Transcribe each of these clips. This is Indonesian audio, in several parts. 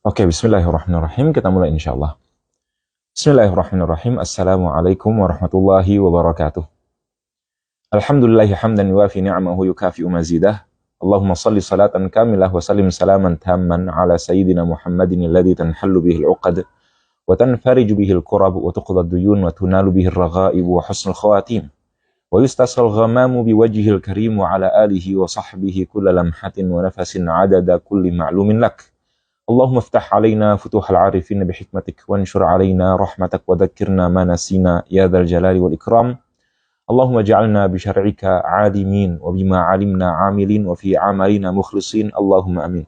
Oke, bismillahirrahmanirrahim. Kita mulai insyaallah. Bismillahirrahmanirrahim. Assalamualaikum warahmatullahi wabarakatuh. Alhamdulillahi hamdan yuwafi ni'amahu yukafi'u mazidah. Allahumma salli salatan kamilah wa sallim salaman tamman ala sayyidina Muhammadin alladhi tanhallu bihi al-uqad wa tanfariju bihi al-kurab wa tuqda ad-duyun wa tunalu bihi ar-raghaib wa husnul khawatim. Wa yustasqal ghamamu biwajhihil karim wa ala alihi wa sahbihi kulla lamhatin wa nafasin adada kulli ma'lumin lak. Allahumma ftah alaina futuhal arifin bihikmatik wanshur alaina rahmatak wa dhakkirna ma nasina ya dzal jalali wal ikram. Allahumma ja'alna bi syar'ika 'alimin wa bima 'alimna 'amilin wa fi 'amalina mukhlisin. Allahumma amin.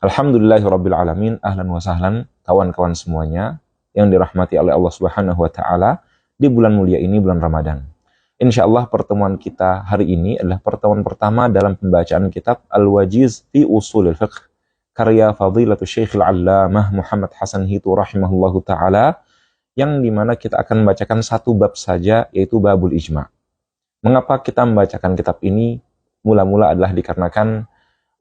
Alhamdulillahirabbil alamin. Ahlan wa sahlan kawan-kawan semuanya yang dirahmati oleh Allah Subhanahu wa taala di bulan mulia ini, bulan Ramadan. Insyaallah pertemuan kita hari ini adalah pertemuan pertama dalam pembacaan kitab Al-Wajiz fi Ushulil Fiqh karya Fadilatul Syekh Al-Allamah Muhammad Hasan Hitu rahimahullahu ta'ala, yang dimana kita akan membacakan satu bab saja, yaitu babul ijma'. Mengapa kita membacakan kitab ini? Mula-mula adalah dikarenakan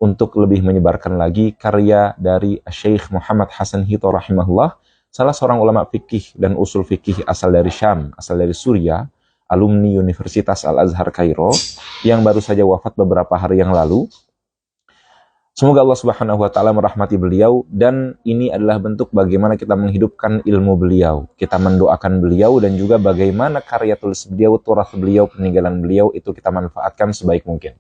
untuk lebih menyebarkan lagi karya dari Syekh Muhammad Hasan Hitu rahimahullah, salah seorang ulama fikih dan usul fikih asal dari Syam, asal dari Suriah, alumni Universitas Al-Azhar Kairo, yang baru saja wafat beberapa hari yang lalu. Semoga Allah Subhanahu wa taala merahmati beliau, dan ini adalah bentuk bagaimana kita menghidupkan ilmu beliau. Kita mendoakan beliau dan juga bagaimana karya tulis beliau, turas beliau, peninggalan beliau itu kita manfaatkan sebaik mungkin.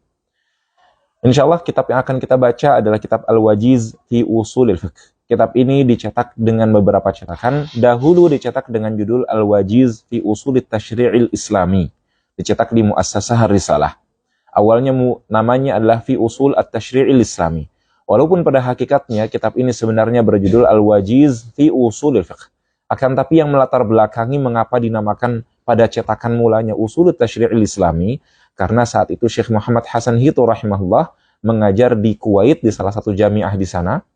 Insyaallah kitab yang akan kita baca adalah kitab Al-Wajiz fi Ushulil Fiqh. Kitab ini dicetak dengan beberapa cetakan. Dahulu dicetak dengan judul Al-Wajiz fi Ushulit Tasyri'il Islami. Dicetak di Muassasah Risalah. Awalnya namanya adalah Fi Usul At-Tasyri'il Islami. Walaupun pada hakikatnya kitab ini sebenarnya berjudul Al-Wajiz Fi Usulil Fiqh. Akan tapi yang melatar belakangi mengapa dinamakan pada cetakan mulanya Usul At-Tasyri'il Islami, karena saat itu Syekh Muhammad Hasan Hitu rahimahullah mengajar di Kuwait, di salah satu jamiah di sana,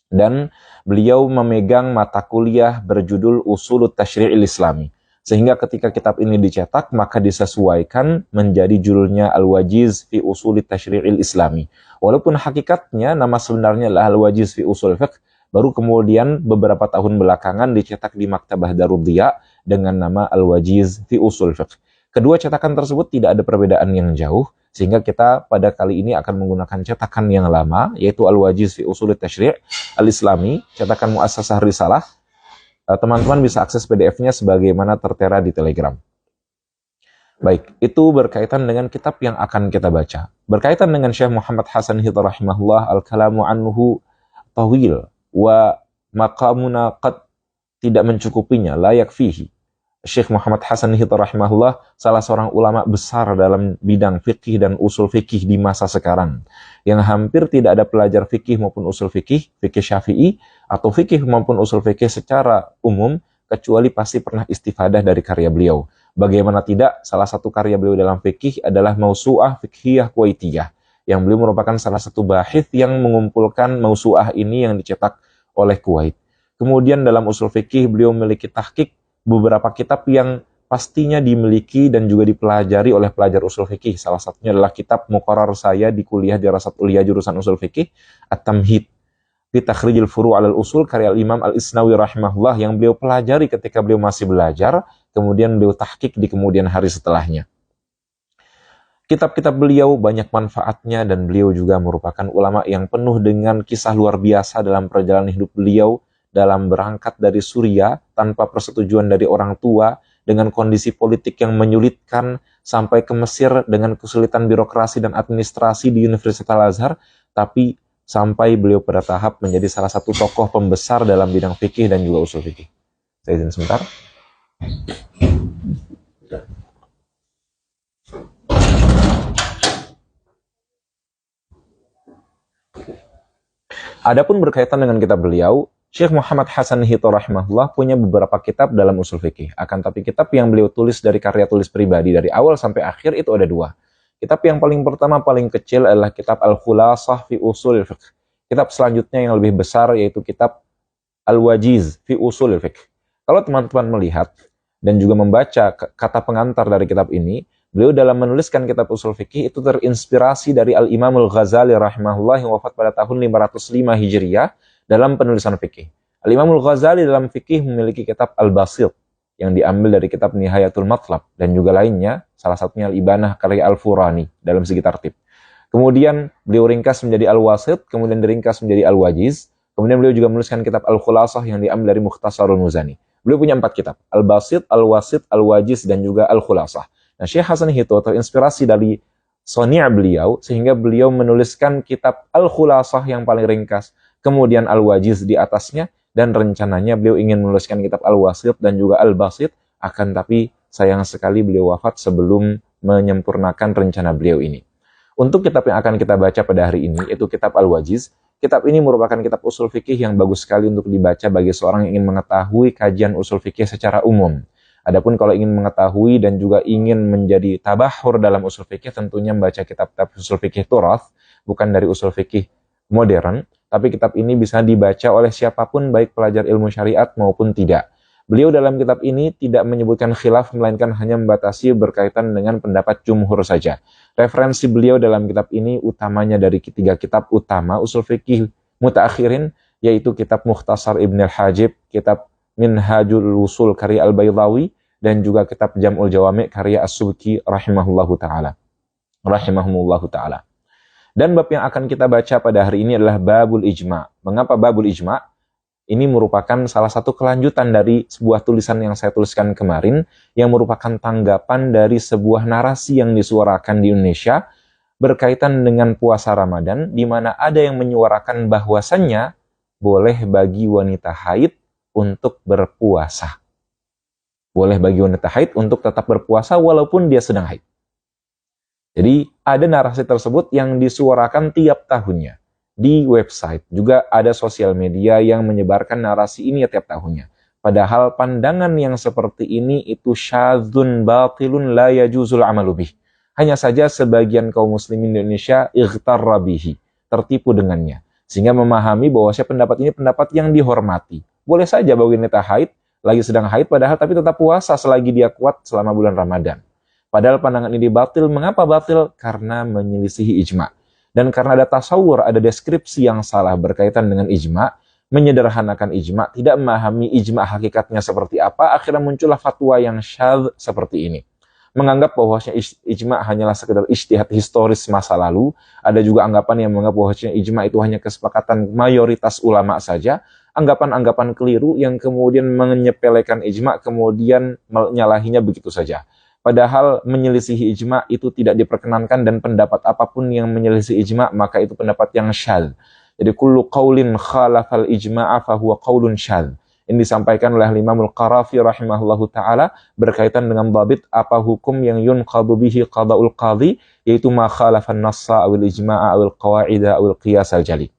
dan beliau memegang mata kuliah berjudul Usul At-Tasyri'il Islami. Sehingga ketika kitab ini dicetak, maka disesuaikan menjadi judulnya Al-Wajiz fi Ushulit Tasyri'il Islami. Walaupun hakikatnya nama sebenarnya adalah Al-Wajiz fi Ushul Fiqh, baru kemudian beberapa tahun belakangan dicetak di Maktabah Darud Diya dengan nama Al-Wajiz fi Ushul Fiqh. Kedua cetakan tersebut tidak ada perbedaan yang jauh, sehingga kita pada kali ini akan menggunakan cetakan yang lama, yaitu Al-Wajiz fi Ushulit Tasyri' Al-Islami, cetakan Muassasah Risalah. Teman-teman bisa akses PDF-nya sebagaimana tertera di Telegram. Baik, itu berkaitan dengan kitab yang akan kita baca. Berkaitan dengan Syekh Muhammad Hasan Hitu rahimahullah, al-kalamu anhu tawil wa maqamuna qad tidak mencukupinya, layak fihi. Syekh Muhammad Hasan Hitu rahimahullah salah seorang ulama besar dalam bidang fikih dan usul fikih di masa sekarang, yang hampir tidak ada pelajar fikih maupun usul fikih, fikih Syafi'i atau fikih maupun usul fikih secara umum, kecuali pasti pernah istifadah dari karya beliau. Bagaimana tidak, salah satu karya beliau dalam fikih adalah Mausu'ah Fiqhiyah Kuwaitiyah, yang beliau merupakan salah satu bahith yang mengumpulkan Mausu'ah ini yang dicetak oleh Kuwait. Kemudian dalam usul fikih beliau memiliki tahqiq beberapa kitab yang pastinya dimiliki dan juga dipelajari oleh pelajar usul fikih. Salah satunya adalah kitab muqarrar saya di kuliah Dirasat Ulia jurusan usul fikih, At-Tamhid fi Takhrijil Furu' 'alal Usul, karya Imam Al-Isnawi rahimahullah, yang beliau pelajari ketika beliau masih belajar, kemudian beliau tahqiq di kemudian hari setelahnya. Kitab-kitab beliau banyak manfaatnya, dan beliau juga merupakan ulama yang penuh dengan kisah luar biasa dalam perjalanan hidup beliau dalam berangkat dari Suriah tanpa persetujuan dari orang tua, dengan kondisi politik yang menyulitkan, sampai ke Mesir dengan kesulitan birokrasi dan administrasi di Universitas Al-Azhar, tapi sampai beliau pada tahap menjadi salah satu tokoh pembesar dalam bidang fikih dan juga usul fikih. Saya izin sebentar. Adapun berkaitan dengan kitab beliau, Syekh Muhammad Hasan Hitu rahimahullah punya beberapa kitab dalam usul fikih. Akan tapi kitab yang beliau tulis dari karya tulis pribadi dari awal sampai akhir itu ada dua. Kitab yang paling pertama, paling kecil adalah kitab Al-Khulasah fi Ushulil Fiqh. Kitab selanjutnya yang lebih besar yaitu kitab Al-Wajiz fi Ushulil Fiqh. Kalau teman-teman melihat dan juga membaca kata pengantar dari kitab ini, beliau dalam menuliskan kitab usul fikih itu terinspirasi dari Al-Imam Al-Ghazali rahimahullah yang wafat pada tahun 505 Hijriah, dalam penulisan fikih. Al-Imamul Ghazali dalam fikih memiliki kitab Al-Basit yang diambil dari kitab Nihayatul Matlab dan juga lainnya, salah satunya Al-Ibanah karya Al-Furani dalam segi tartib. Kemudian beliau ringkas menjadi Al-Wasit, kemudian diringkas menjadi Al-Wajiz. Kemudian beliau juga menuliskan kitab Al-Khulasah yang diambil dari Mukhtasarul Muzani. Beliau punya 4 kitab, Al-Basit, Al-Wasit, Al-Wajiz, dan juga Al-Khulasah. Nah, Syekh Hasan Hito terinspirasi dari soni' beliau, sehingga beliau menuliskan kitab Al-Khulasah yang paling ringkas, kemudian Al-Wajiz di atasnya, dan rencananya beliau ingin menuliskan kitab Al-Wasit dan juga Al-Basit, akan tapi sayang sekali beliau wafat sebelum menyempurnakan rencana beliau ini. Untuk kitab yang akan kita baca pada hari ini, yaitu kitab Al-Wajiz. Kitab ini merupakan kitab usul fikih yang bagus sekali untuk dibaca bagi seorang yang ingin mengetahui kajian usul fikih secara umum. Adapun kalau ingin mengetahui dan juga ingin menjadi tabahur dalam usul fikih, tentunya membaca kitab-kitab usul fikih turath, bukan dari usul fikih modern, tapi kitab ini bisa dibaca oleh siapapun, baik pelajar ilmu syariat maupun tidak. Beliau dalam kitab ini tidak menyebutkan khilaf, melainkan hanya membatasi berkaitan dengan pendapat jumhur saja. Referensi beliau dalam kitab ini utamanya dari 3 kitab utama usul fikih mutaakhirin, yaitu kitab Mukhtasar Ibn al-Hajib, kitab Minhajul Usul karya Al-Baydawi, dan juga kitab Jam'ul Jawami' karya As-Subki rahimahullahu ta'ala. Dan bab yang akan kita baca pada hari ini adalah Babul Ijma'. Mengapa Babul Ijma'? Ini merupakan salah satu kelanjutan dari sebuah tulisan yang saya tuliskan kemarin, yang merupakan tanggapan dari sebuah narasi yang disuarakan di Indonesia berkaitan dengan puasa Ramadan, di mana ada yang menyuarakan bahwasannya boleh bagi wanita haid untuk berpuasa. Boleh bagi wanita haid untuk tetap berpuasa walaupun dia sedang haid. Jadi ada narasi tersebut yang disuarakan tiap tahunnya. Di website juga ada sosial media yang menyebarkan narasi ini tiap tahunnya. Padahal pandangan yang seperti ini itu syadzun batilun la yajuzul amalu bih. Hanya saja sebagian kaum muslimin di Indonesia ightarra bihi, tertipu dengannya, sehingga memahami bahwa pendapat ini pendapat yang dihormati. Boleh saja bagi wanita haid, lagi sedang haid padahal, tapi tetap puasa selagi dia kuat selama bulan Ramadan. Padahal pandangan ini batil. Mengapa batil? Karena menyelisihi ijma'. Dan karena ada tasawur, ada deskripsi yang salah berkaitan dengan ijma', menyederhanakan ijma', tidak memahami ijma' hakikatnya seperti apa, akhirnya muncullah fatwa yang syadz seperti ini. Menganggap bahwasanya ijma' hanyalah sekedar ijtihad historis masa lalu. Ada juga anggapan yang menganggap bahwasanya ijma' itu hanya kesepakatan mayoritas ulama saja. Anggapan-anggapan keliru yang kemudian menyepelekan ijma', kemudian menyalahinya begitu saja. Padahal menyelisihi ijma' itu tidak diperkenankan, dan pendapat apapun yang menyelisih ijma' maka itu pendapat yang syadz. Jadi kullu qaulin khalafal ijma'a fahuwa qaulun syadz. Ini disampaikan oleh Imamul Qarafi rahimahullahu ta'ala berkaitan dengan babit apa hukum yang yunqadu bihi qada'ul qadhi, yaitu ma khalafan nassa awil ijma'a awil qawa'ida awil qiyas al-jali.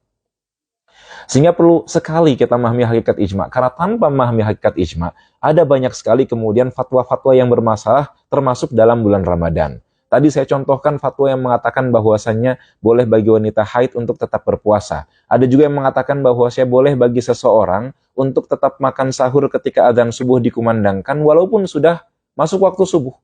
Sehingga perlu sekali kita memahami hakikat ijma', karena tanpa memahami hakikat ijma', ada banyak sekali kemudian fatwa-fatwa yang bermasalah termasuk dalam bulan Ramadan. Tadi saya contohkan fatwa yang mengatakan bahwasannya boleh bagi wanita haid untuk tetap berpuasa. Ada juga yang mengatakan bahwasanya boleh bagi seseorang untuk tetap makan sahur ketika adzan subuh dikumandangkan walaupun sudah masuk waktu subuh.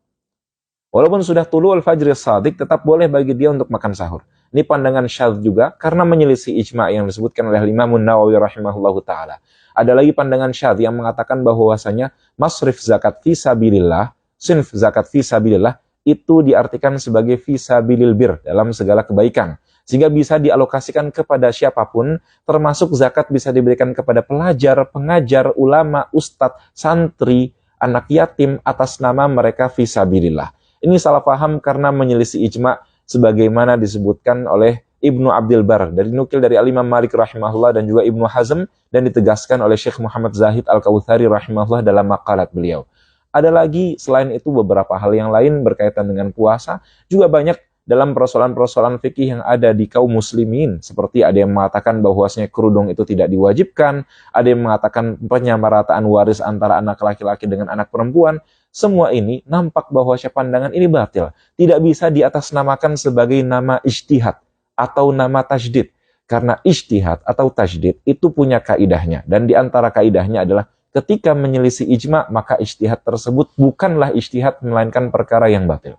Walaupun sudah tulu'ul fajri shadiq, tetap boleh bagi dia untuk makan sahur. Ini pandangan syadz juga karena menyelisih ijma' yang disebutkan oleh Imam Nawawi rahimahullahu ta'ala. Ada lagi pandangan syadz yang mengatakan bahwasanya masrif zakat fi sabilillah, sinf zakat fi sabilillah, itu diartikan sebagai fi sabilil bir, dalam segala kebaikan. Sehingga bisa dialokasikan kepada siapapun, termasuk zakat bisa diberikan kepada pelajar, pengajar, ulama, ustadz, santri, anak yatim atas nama mereka fi sabilillah. Ini salah paham karena menyelisih ijma' sebagaimana disebutkan oleh Ibnu Abdul Bar, dari nukil dari Al-Imam Malik rahimahullah dan juga Ibnu Hazm, dan ditegaskan oleh Syekh Muhammad Zahid Al-Kautsari rahimahullah dalam maqalat beliau. Ada lagi selain itu beberapa hal yang lain berkaitan dengan puasa, juga banyak dalam persoalan-persoalan fikih yang ada di kaum muslimin, seperti ada yang mengatakan bahwasanya kerudung itu tidak diwajibkan, ada yang mengatakan penyamarataan waris antara anak laki-laki dengan anak perempuan. Semua ini nampak bahwasanya pandangan ini batil, tidak bisa diatasnamakan sebagai nama ijtihad atau nama tajdid, karena ijtihad atau tajdid itu punya kaidahnya, dan di antara kaidahnya adalah ketika menyelisih ijma' maka ijtihad tersebut bukanlah ijtihad melainkan perkara yang batil.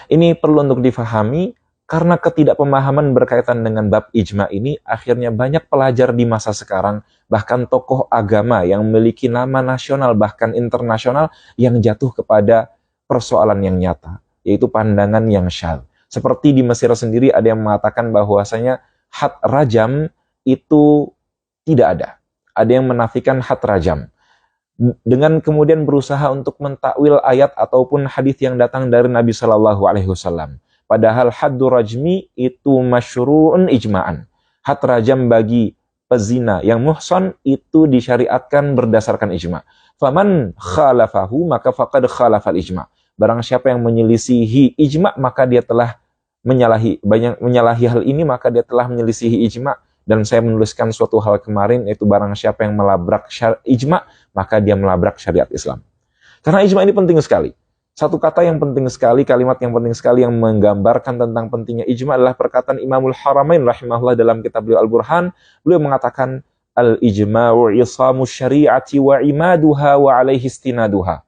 Ini perlu untuk difahami karena ketidakpemahaman berkaitan dengan bab ijma ini, akhirnya banyak pelajar di masa sekarang, bahkan tokoh agama yang memiliki nama nasional, bahkan internasional, yang jatuh kepada persoalan yang nyata, yaitu pandangan yang syadz. Seperti di Mesir sendiri ada yang mengatakan bahwasanya had rajam itu tidak ada. Ada yang menafikan had rajam. Dengan kemudian berusaha untuk mentakwil ayat ataupun hadis yang datang dari Nabi Shallallahu Alaihi Wasallam. Padahal haddu rajmi itu masyru'un ijma'an. Had rajam bagi pezina yang muhsan itu disyariatkan berdasarkan ijma'. Faman khalafahu maka faqad khalafal ijma'. Barang siapa yang menyelisihi ijma' maka dia telah menyalahi hal ini, maka dia telah menyelisihi ijma'. Dan saya menuliskan suatu hal kemarin, yaitu barang siapa yang melabrak ijma', maka dia melabrak syariat Islam. Karena ijma' ini penting sekali. Satu kata yang penting sekali, kalimat yang penting sekali yang menggambarkan tentang pentingnya ijma' adalah perkataan Imamul Haramain rahimahullah dalam kitab beliau Al-Burhan. Beliau mengatakan, al-ijma'u isamu syari'ati wa imaduha wa alaihi istinaduha.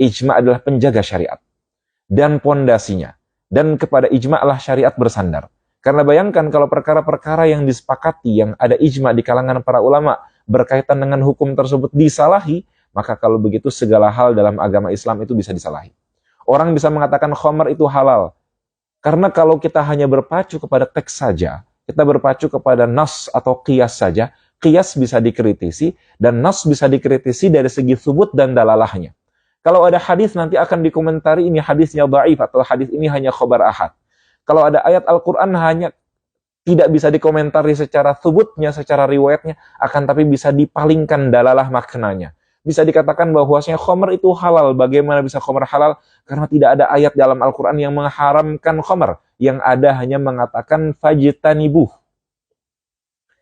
Ijma' adalah penjaga syariat dan pondasinya. Dan kepada ijma' lah syariat bersandar. Karena bayangkan kalau perkara-perkara yang disepakati, yang ada ijma' di kalangan para ulama berkaitan dengan hukum tersebut disalahi, maka kalau begitu segala hal dalam agama Islam itu bisa disalahi. Orang bisa mengatakan khamar itu halal. Karena kalau kita hanya berpacu kepada teks saja, kita berpacu kepada nas atau qiyas saja, qiyas bisa dikritisi dan nas bisa dikritisi dari segi subut dan dalalahnya. Kalau ada hadis nanti akan dikomentari ini hadisnya dhaif atau hadis ini hanya khabar ahad. Kalau ada ayat Al-Quran hanya tidak bisa dikomentari secara subutnya, secara riwayatnya, akan tapi bisa dipalingkan dalalah maknanya. Bisa dikatakan bahwasanya khamar itu halal. Bagaimana bisa khamar halal? Karena tidak ada ayat dalam Al-Quran yang mengharamkan khamar. Yang ada hanya mengatakan fajtanibuh.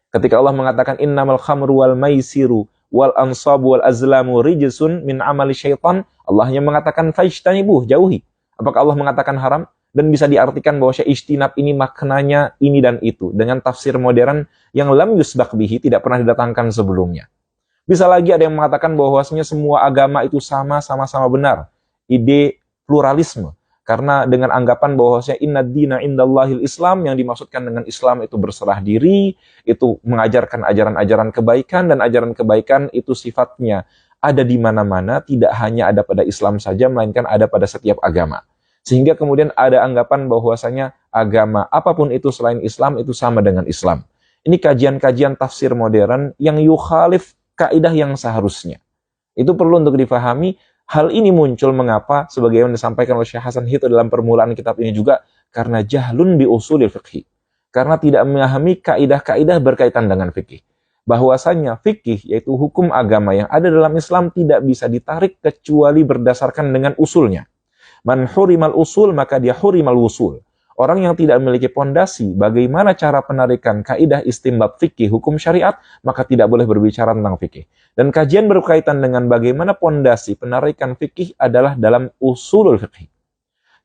Ketika Allah mengatakan innamal khamru wal maisiru wal ansabu wal azlamu rijsun min amali syaitan, Allah hanya mengatakan fajtanibuh, jauhi. Apakah Allah mengatakan haram? Dan bisa diartikan bahwa ijtinab ini maknanya ini dan itu. Dengan tafsir modern yang lam yusbaq bihi, tidak pernah didatangkan sebelumnya. Bisa lagi ada yang mengatakan bahwasanya semua agama itu sama-sama benar. Ide pluralisme. Karena dengan anggapan bahwasanya inna dina indallahil Islam, yang dimaksudkan dengan Islam itu berserah diri, itu mengajarkan ajaran-ajaran kebaikan, dan ajaran kebaikan itu sifatnya ada di mana-mana, tidak hanya ada pada Islam saja, melainkan ada pada setiap agama. Sehingga kemudian ada anggapan bahwasanya agama apapun itu selain Islam itu sama dengan Islam. Ini kajian-kajian tafsir modern yang yukhalif kaidah yang seharusnya. Itu perlu untuk difahami. Hal ini muncul mengapa? Sebagaimana disampaikan oleh Syekh Hasan Hito dalam permulaan kitab ini juga, karena jahlun bi usulil fiqhi. Karena tidak memahami kaidah-kaidah berkaitan dengan fikih. Bahwasanya fikih, yaitu hukum agama yang ada dalam Islam, tidak bisa ditarik kecuali berdasarkan dengan usulnya. Man hurimal usul maka dia hurimal wusul. Orang yang tidak memiliki pondasi bagaimana cara penarikan kaidah istinbat fikih hukum syariat, maka tidak boleh berbicara tentang fikih. Dan kajian berkaitan dengan bagaimana pondasi penarikan fikih adalah dalam usulul fikih.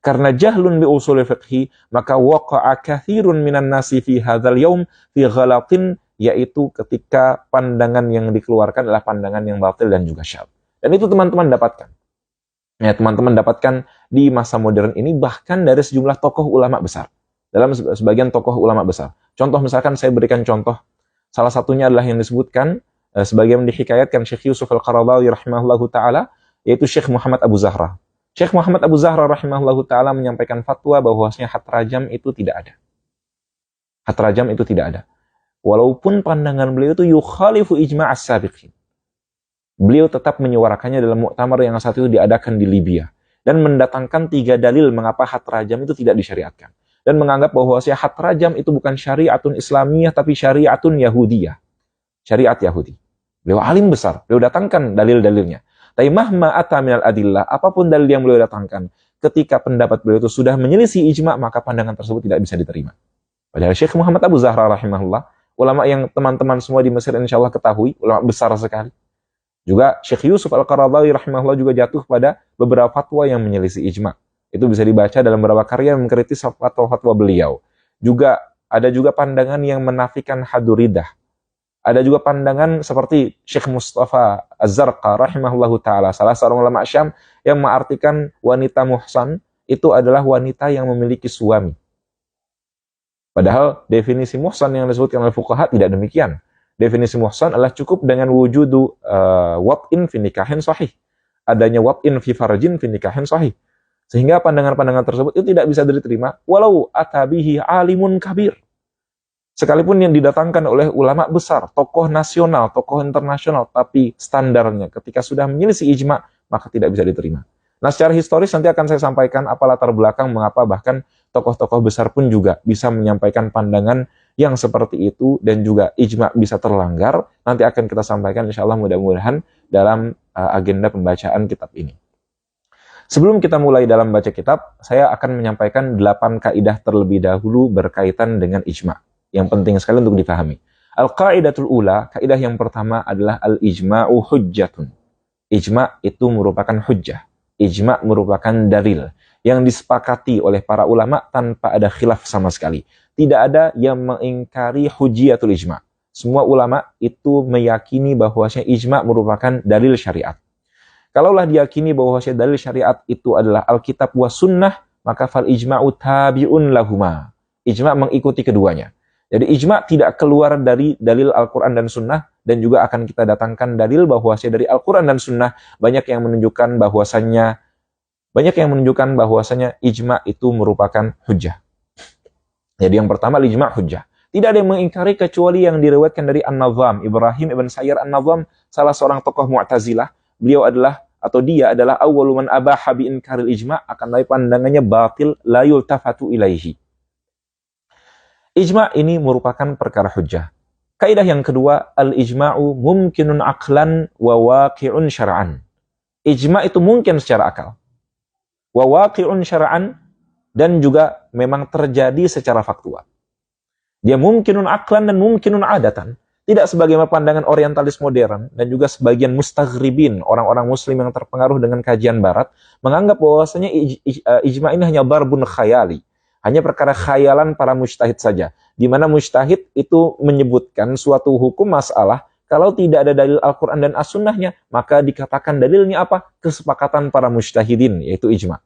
Karena jahlun bi usulul fikih, maka waqa'a katsirun minan nasi fi hadzal yaum fi ghalatin, yaitu ketika pandangan yang dikeluarkan adalah pandangan yang batil dan juga syadz. Dan itu teman-teman dapatkan. Ya, teman-teman dapatkan di masa modern ini bahkan dari sejumlah tokoh ulama besar. Dalam sebagian tokoh ulama besar. Contoh misalkan saya berikan contoh. Salah satunya adalah yang disebutkan sebagaimana dihikayatkan Syekh Yusuf Al-Qaradawi rahimahullahu ta'ala, yaitu Syekh Muhammad Abu Zahra. Syekh Muhammad Abu Zahra rahimahullahu ta'ala menyampaikan fatwa bahwasanya had rajam itu tidak ada. Had rajam itu tidak ada. Walaupun pandangan beliau itu yukhalifu ijma' as-sabiqin. Beliau tetap menyuarakannya dalam muktamar yang saat itu diadakan di Libya. Dan mendatangkan 3 dalil mengapa had rajam itu tidak disyariatkan. Dan menganggap bahwa had rajam itu bukan syariatun Islamiyah, tapi syariatun Yahudiyah. Syariat Yahudi. Beliau alim besar. Beliau datangkan dalil-dalilnya. Tapi mahma ata minal adillah, apapun dalil yang beliau datangkan, ketika pendapat beliau itu sudah menyelisih ijma', maka pandangan tersebut tidak bisa diterima. Padahal Syekh Muhammad Abu Zahra rahimahullah, ulama yang teman-teman semua di Mesir insya Allah ketahui, ulama besar sekali. Juga Syekh Yusuf Al-Qaradawi rahimahullah juga jatuh pada beberapa fatwa yang menyelisih ijma'. Itu bisa dibaca dalam beberapa karya yang mengkritis fatwa-fatwa beliau. Juga ada juga pandangan yang menafikan haduridah. Ada juga pandangan seperti Syekh Mustafa Az-Zarqa rahimahullahu ta'ala, salah seorang ulama Syam yang mengartikan wanita muhsan itu adalah wanita yang memiliki suami. Padahal definisi muhsan yang disebutkan oleh fuqaha tidak demikian. Definisi muhsan adalah cukup dengan wujudu wat'in fi nikahin sahih. Adanya wat'in fi farjin fi nikahin sahih. Sehingga pandangan-pandangan tersebut itu tidak bisa diterima walau atabihi alimun kabir. Sekalipun yang didatangkan oleh ulama besar, tokoh nasional, tokoh internasional, tapi standarnya ketika sudah menyelisih ijma, maka tidak bisa diterima. Nah, secara historis nanti akan saya sampaikan apa latar belakang mengapa bahkan tokoh-tokoh besar pun juga bisa menyampaikan pandangan yang seperti itu dan juga ijma bisa terlanggar. Nanti akan kita sampaikan insya Allah mudah-mudahan dalam agenda pembacaan kitab ini. Sebelum kita mulai dalam baca kitab, saya akan menyampaikan 8 kaidah terlebih dahulu berkaitan dengan ijma. Yang penting sekali untuk dipahami. Al-qaidatul ula, kaidah yang pertama adalah al-ijma'u hujjatun. Ijma itu merupakan hujjah. Ijma merupakan dalil yang disepakati oleh para ulama tanpa ada khilaf sama sekali. Tidak ada yang mengingkari hujiyatul ijma. Semua ulama itu meyakini bahwasanya ijma merupakan dalil syariat. Kalaulah diyakini bahwasanya dalil syariat itu adalah Alkitab wa sunnah, maka fal ijma'u tabi'un lahuma. Ijma mengikuti keduanya. Jadi ijma tidak keluar dari dalil Al-Quran dan sunnah, dan juga akan kita datangkan dalil bahwasanya dari Al-Quran dan sunnah banyak yang menunjukkan bahwasanya ijma itu merupakan hujjah. Jadi yang pertama ijma hujjah. Tidak ada yang mengingkari kecuali yang diriwayatkan dari An-Nazam, Ibrahim ibn Sayyar An-Nazam, salah seorang tokoh Mu'tazilah. Dia adalah awwalu man abaha bi inkaril ijma, akan dari pandangannya batil la yultafatu ilaihi. Ijma ini merupakan perkara hujjah. Kaidah yang kedua, al-ijma'u mumkinun aqlan wa waqi'un syara'an. Ijma itu mungkin secara akal. Wa waqi'un syara'an, dan juga memang terjadi secara faktual. Dia mungkinun aqlan dan mungkinun adatan. Tidak sebagaimana pandangan orientalis modern dan juga sebagian mustaghribin, orang-orang muslim yang terpengaruh dengan kajian barat, menganggap bahwasanya ijma ini hanya darbun khayali. Hanya perkara khayalan para mujtahid saja. Di mana mujtahid itu menyebutkan suatu hukum masalah, kalau tidak ada dalil Al-Quran dan As-Sunnahnya, maka dikatakan dalilnya apa? Kesepakatan para mujtahidin, yaitu ijma.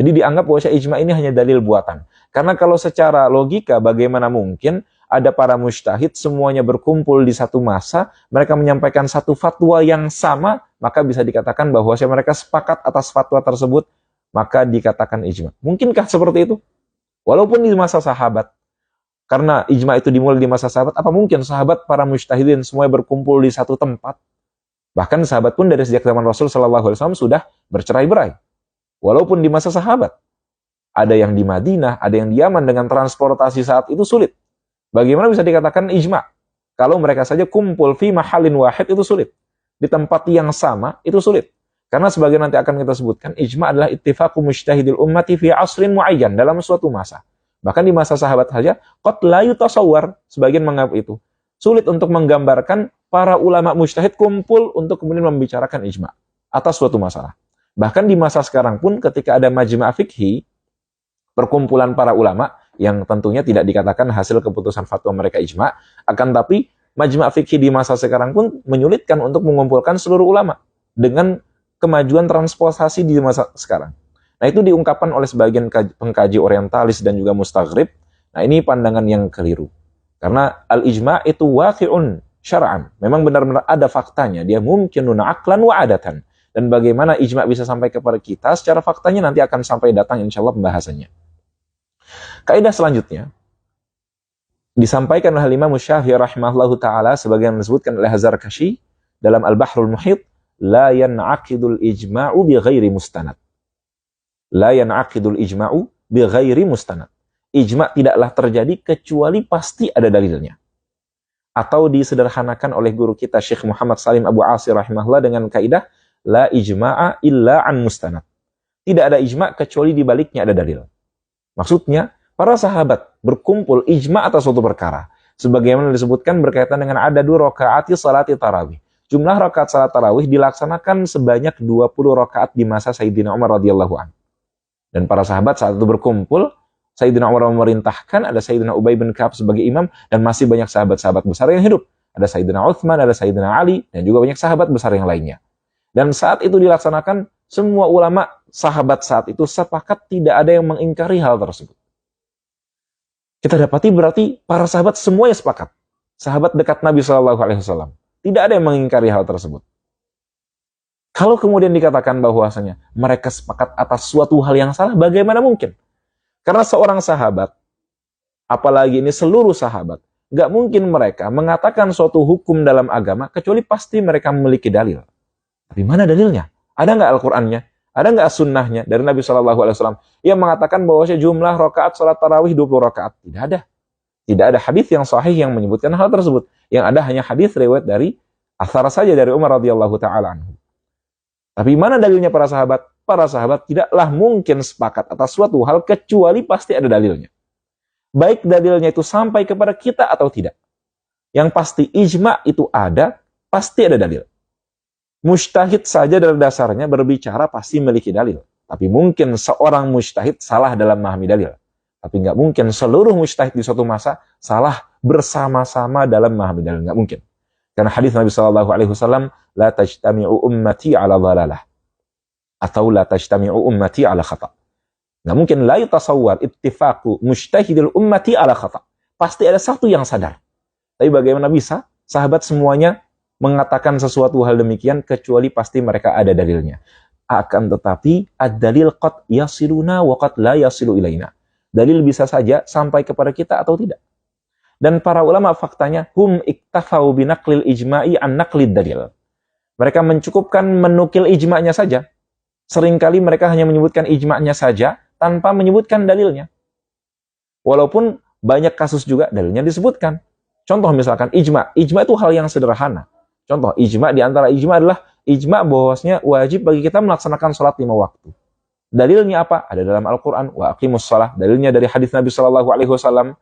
Jadi dianggap bahwa ijma ini hanya dalil buatan. Karena kalau secara logika, bagaimana mungkin ada para mujtahid semuanya berkumpul di satu masa, mereka menyampaikan satu fatwa yang sama, maka bisa dikatakan bahwa mereka sepakat atas fatwa tersebut, maka dikatakan ijma. Mungkinkah seperti itu? Walaupun di masa sahabat, karena ijma itu dimulai di masa sahabat, apa mungkin sahabat para mujtahidin semuanya berkumpul di satu tempat? Bahkan sahabat pun dari sejak zaman Rasul SAW sudah bercerai-berai. Walaupun di masa sahabat, ada yang di Madinah, ada yang di Yaman, dengan transportasi saat itu sulit. Bagaimana bisa dikatakan ijma? Kalau mereka saja kumpul fi mahalin wahid itu sulit. Di tempat yang sama itu sulit. Karena sebagai nanti akan kita sebutkan, ijma adalah ittifaqu mujtahidil ummati fi asrin muayyan, dalam suatu masa. Bahkan di masa sahabat saja, qad la yutasawwar, sebagian menganggap itu sulit untuk menggambarkan para ulama mujtahid kumpul untuk kemudian membicarakan ijma atas suatu masalah. Bahkan di masa sekarang pun ketika ada majma' fikhi, perkumpulan para ulama yang tentunya tidak dikatakan hasil keputusan fatwa mereka ijma, akan tapi majma' fikhi di masa sekarang pun menyulitkan untuk mengumpulkan seluruh ulama dengan kemajuan transportasi di masa sekarang. Nah, itu diungkapkan oleh sebagian pengkaji orientalis dan juga mustaghrib. Nah, ini pandangan yang keliru. Karena al-ijma' itu waqi'un syara'an. Memang benar-benar ada faktanya. Dia mungkinun aqlan wa adatan. Dan bagaimana ijma' bisa sampai kepada kita secara faktanya nanti akan sampai datang insyaallah pembahasannya. Kaidah selanjutnya disampaikan oleh Imam Syafi'i rahimahullahu taala sebagaimana disebutkan oleh Az-Zarkashi dalam Al-Bahrul Muhit, la yan'aqidul ijma'u bi ghairi mustanad. La yan'aqidul ijma'u bi ghairi mustanad. Ijma' tidaklah terjadi kecuali pasti ada dalilnya. Atau disederhanakan oleh guru kita Syekh Muhammad Salim Abu Asir rahimahullah dengan kaidah la ijma'a illa an mustanad. Tidak ada ijma' kecuali di baliknya ada dalil. Maksudnya, para sahabat berkumpul ijma' atas suatu perkara. Sebagaimana disebutkan berkaitan dengan adadu rakaati salati tarawih. Jumlah rakaat salat tarawih dilaksanakan sebanyak 20 rakaat di masa Sayyidina Umar radhiyallahu anhu. Dan para sahabat saat itu berkumpul, Sayyidina Umar memerintahkan, ada Sayyidina Ubay bin Ka'ab sebagai imam, dan masih banyak sahabat-sahabat besar yang hidup. Ada Sayyidina Uthman, ada Sayyidina Ali, dan juga banyak sahabat besar yang lainnya. Dan saat itu dilaksanakan, semua ulama sahabat saat itu sepakat tidak ada yang mengingkari hal tersebut. Kita dapati berarti para sahabat semuanya sepakat. Sahabat dekat Nabi SAW. Tidak ada yang mengingkari hal tersebut. Kalau kemudian dikatakan bahwasanya mereka sepakat atas suatu hal yang salah, bagaimana mungkin? Karena seorang sahabat, apalagi ini seluruh sahabat, nggak mungkin mereka mengatakan suatu hukum dalam agama kecuali pasti mereka memiliki dalil. Tapi mana dalilnya? Ada nggak Al-Qur'annya? Ada nggak sunnahnya dari Nabi SAW yang mengatakan bahwa jumlah rakaat salat tarawih 20 rakaat? Tidak ada. Tidak ada hadis yang sahih yang menyebutkan hal tersebut. Yang ada hanya hadis riwayat dari athar saja dari Umar radhiyallahu taala anhu. Tapi mana dalilnya para sahabat? Para sahabat tidaklah mungkin sepakat atas suatu hal kecuali pasti ada dalilnya. Baik dalilnya itu sampai kepada kita atau tidak. Yang pasti ijma itu ada, pasti ada dalil. Mujtahid saja dari dasarnya berbicara pasti memiliki dalil. Tapi mungkin seorang mujtahid salah dalam memahami dalil. Tapi nggak mungkin seluruh mujtahid di suatu masa salah bersama-sama dalam memahami dalil. Nggak mungkin. Karena hadis Nabi SAW, la tajtami'u ummati ala dhalalah. Atau la tajtami'u ummati ala khata'. Nggak mungkin la yutasawwar ittifaqu mujtahidil ummati ala khata'. Pasti ada satu yang sadar. Tapi bagaimana bisa sahabat semuanya mengatakan sesuatu hal demikian kecuali pasti mereka ada dalilnya. Akan tetapi ad-dalil qad yasiluna wa qad la yasilu ilaina. Dalil bisa saja sampai kepada kita atau tidak. Dan para ulama faktanya hum iktafau binaqlil ijma'i an naqlid dalil. Mereka mencukupkan menukil ijma'nya saja. Seringkali mereka hanya menyebutkan ijma'nya saja tanpa menyebutkan dalilnya. Walaupun banyak kasus juga dalilnya disebutkan. Contoh misalkan ijma'. Ijma' itu hal yang sederhana. Contoh, ijma' di antara ijma' adalah ijma' bahwasanya wajib bagi kita melaksanakan sholat 5 waktu. Dalilnya apa? Ada dalam Al-Quran. Wa aqimus shalah. Dalilnya dari hadis Nabi SAW,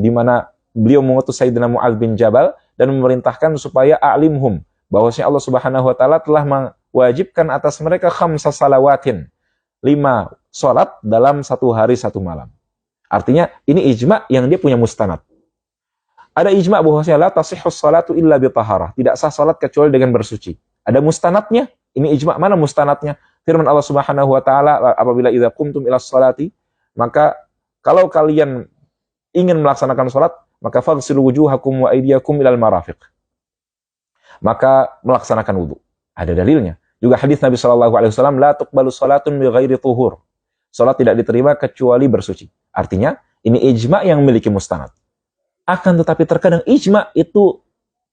di mana beliau mengutus Sayyidina Mu'adz bin Jabal dan memerintahkan supaya a'limhum. Bahwasanya Allah Subhanahu Wa Taala telah mewajibkan atas mereka 5 salawatin. 5 sholat dalam 1 hari 1 malam. Artinya ini ijma' yang dia punya mustanad. Ada ijma' bahwasanya la tasihhus salatu illa bi taharah. Tidak sah salat kecuali dengan bersuci. Ada mustanadnya. Ini ijma' mana mustanadnya? Firman Allah Subhanahu wa taala, apabila idza qumtum ila sholati, maka kalau kalian ingin melaksanakan salat, maka faghsilu wujuhakum wa aydiyakum ilal marafiq. Maka melaksanakan wudu. Ada dalilnya. Juga hadis Nabi sallallahu alaihi wasallam, la tuqbalu salatun bi ghairi tuhur. Salat tidak diterima kecuali bersuci. Artinya, ini ijma' yang memiliki mustanad. Akan tetapi terkadang ijma' itu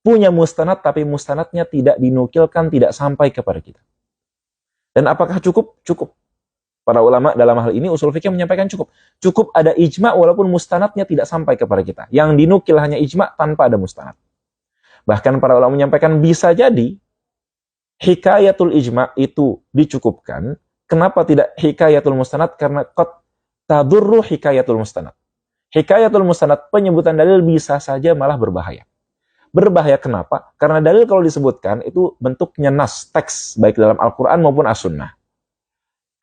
punya mustanad, tapi mustanadnya tidak dinukilkan, tidak sampai kepada kita. Dan apakah cukup? Cukup. Para ulama dalam hal ini usul fikih menyampaikan cukup. Cukup ada ijma' walaupun mustanadnya tidak sampai kepada kita. Yang dinukil hanya ijma' tanpa ada mustanad. Bahkan para ulama menyampaikan bisa jadi hikayatul ijma' itu dicukupkan. Kenapa tidak hikayatul mustanad? Karena qad tadurru hikayatul mustanad. Hikayatul mustanad, penyebutan dalil bisa saja malah berbahaya. Berbahaya kenapa? Karena dalil kalau disebutkan itu bentuknya nas, teks, baik dalam Al-Quran maupun As-Sunnah.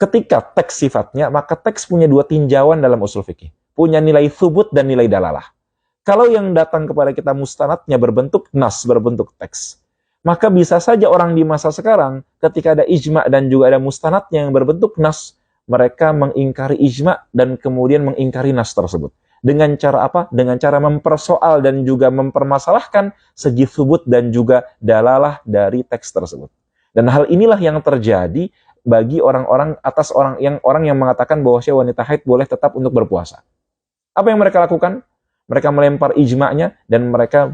Ketika teks sifatnya, maka teks punya 2 tinjauan dalam usul fikih. Punya nilai thubut dan nilai dalalah. Kalau yang datang kepada kita mustanadnya berbentuk nas, berbentuk teks, maka bisa saja orang di masa sekarang, ketika ada ijma' dan juga ada mustanadnya yang berbentuk nas, mereka mengingkari ijma' dan kemudian mengingkari nas tersebut. Dengan cara apa? Dengan cara mempersoal dan juga mempermasalahkan segi thubut dan juga dalalah dari teks tersebut. Dan hal inilah yang terjadi bagi orang-orang orang yang mengatakan bahwa wanita haid boleh tetap untuk berpuasa. Apa yang mereka lakukan? Mereka melempar ijma'nya dan mereka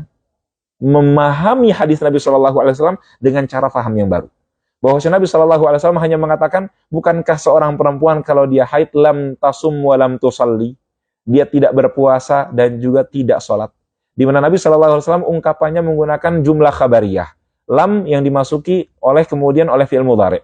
memahami hadis Nabi SAW dengan cara faham yang baru. Bahwa Nabi SAW hanya mengatakan, bukankah seorang perempuan kalau dia haid lam tasum wa lam tusalli, dia tidak berpuasa dan juga tidak sholat. Di mana Nabi SAW ungkapannya menggunakan jumlah khabariyah. Lam yang dimasuki kemudian oleh fi'il mudhari'.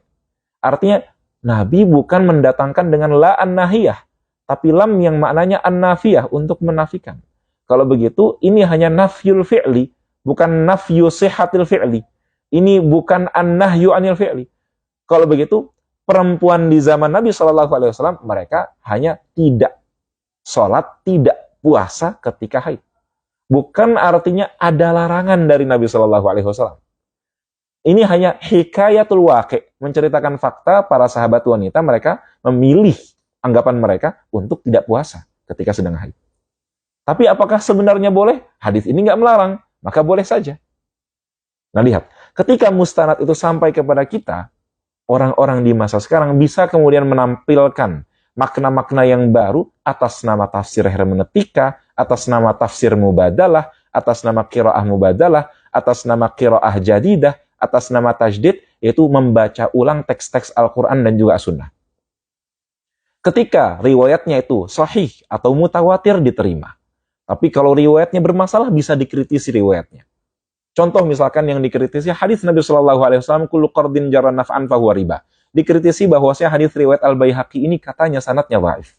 Artinya, Nabi bukan mendatangkan dengan la an-nahiyah, tapi lam yang maknanya an-nafiyah, untuk menafikan. Kalau begitu, ini hanya nafyul fi'li, bukan nafyu sihhatil fi'li. Ini bukan an-nahyu anil fi'li. Kalau begitu, perempuan di zaman Nabi SAW, mereka hanya tidak sholat, tidak puasa ketika haid. Bukan artinya ada larangan dari Nabi SAW. Ini hanya hikayatul waqi', menceritakan fakta para sahabat wanita, mereka memilih anggapan mereka untuk tidak puasa ketika sedang haid. Tapi apakah sebenarnya boleh? Hadis ini nggak melarang, maka boleh saja. Nah lihat, ketika mustanad itu sampai kepada kita, orang-orang di masa sekarang bisa kemudian menampilkan makna-makna yang baru atas nama tafsir hermeneutika, atas nama tafsir mubadalah, atas nama qiraah mubadalah, atas nama qiraah jadidah, atas nama tajdid, yaitu membaca ulang teks-teks Al-Quran dan juga Sunnah. Ketika riwayatnya itu sahih atau mutawatir diterima. Tapi kalau riwayatnya bermasalah bisa dikritisi riwayatnya. Contoh misalkan yang dikritisi hadis Nabi Shallallahu Alaihi Wasallam kullu qardin jarra naf'an fahuwa riba. Dikritisi bahwasanya hadis riwayat Al-Baihaqi ini katanya sanadnya dhaif.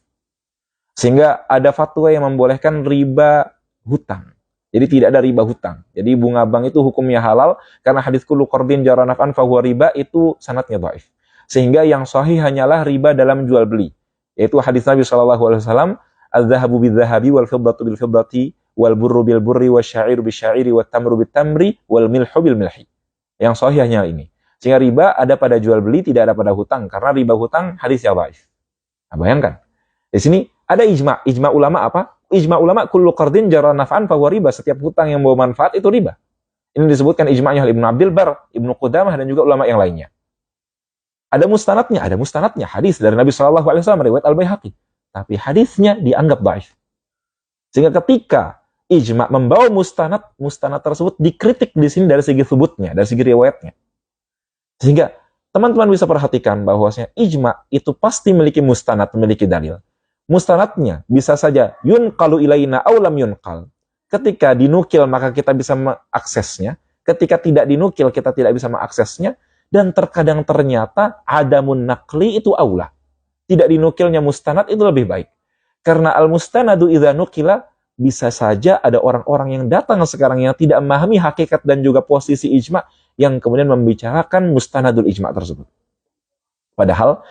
Sehingga ada fatwa yang membolehkan riba hutang. Jadi tidak ada riba hutang. Jadi bunga bank itu hukumnya halal karena hadis kullu qardin jarra naf'an fahuwa riba itu sanadnya dhaif. Sehingga yang sahih hanyalah riba dalam jual beli. Yaitu hadis Nabi Shallallahu Alaihi Wasallam al-dhahabu bil-dhahabi wal-fiddatu bil-fiddati wal-burru bil-burri wasya'iru bil-syairi wat-tamru bil-tamri wal-milhu bil-milhi. Yang sahih hanya ini. Sehingga riba ada pada jual beli, tidak ada pada hutang. Karena riba hutang hadis yang dhaif. Nah, bayangkan. Di sini ada ijma'. Ijma' ulama apa? Ijma' ulama kullu qardin jarra naf'an fahuwa riba. Setiap hutang yang membawa manfaat itu riba. Ini disebutkan ijma'nya oleh Ibnu Abdul Bar, Ibnu Qudamah dan juga ulama yang lainnya. Ada mustanadnya hadis dari Nabi Shallallahu Alaihi Wasallam riwayat Al-Baihaqi. Tapi hadisnya dianggap dhaif. Sehingga ketika ijma' membawa mustanad tersebut dikritik di sini dari segi subutnya, dari segi riwayatnya. Sehingga teman-teman bisa perhatikan bahwasanya ijma' itu pasti memiliki mustanad, memiliki dalil. Mustanadnya bisa saja yunqalu ilaina aw lam yunqal. Ketika dinukil maka kita bisa mengaksesnya, ketika tidak dinukil kita tidak bisa mengaksesnya, dan terkadang ternyata adamun naqli itu aula. Tidak dinukilnya mustanad itu lebih baik. Karena al-mustanadu idza nukila bisa saja ada orang-orang yang datang sekarang yang tidak memahami hakikat dan juga posisi ijma' yang kemudian membicarakan mustanadul ijma' tersebut. Padahal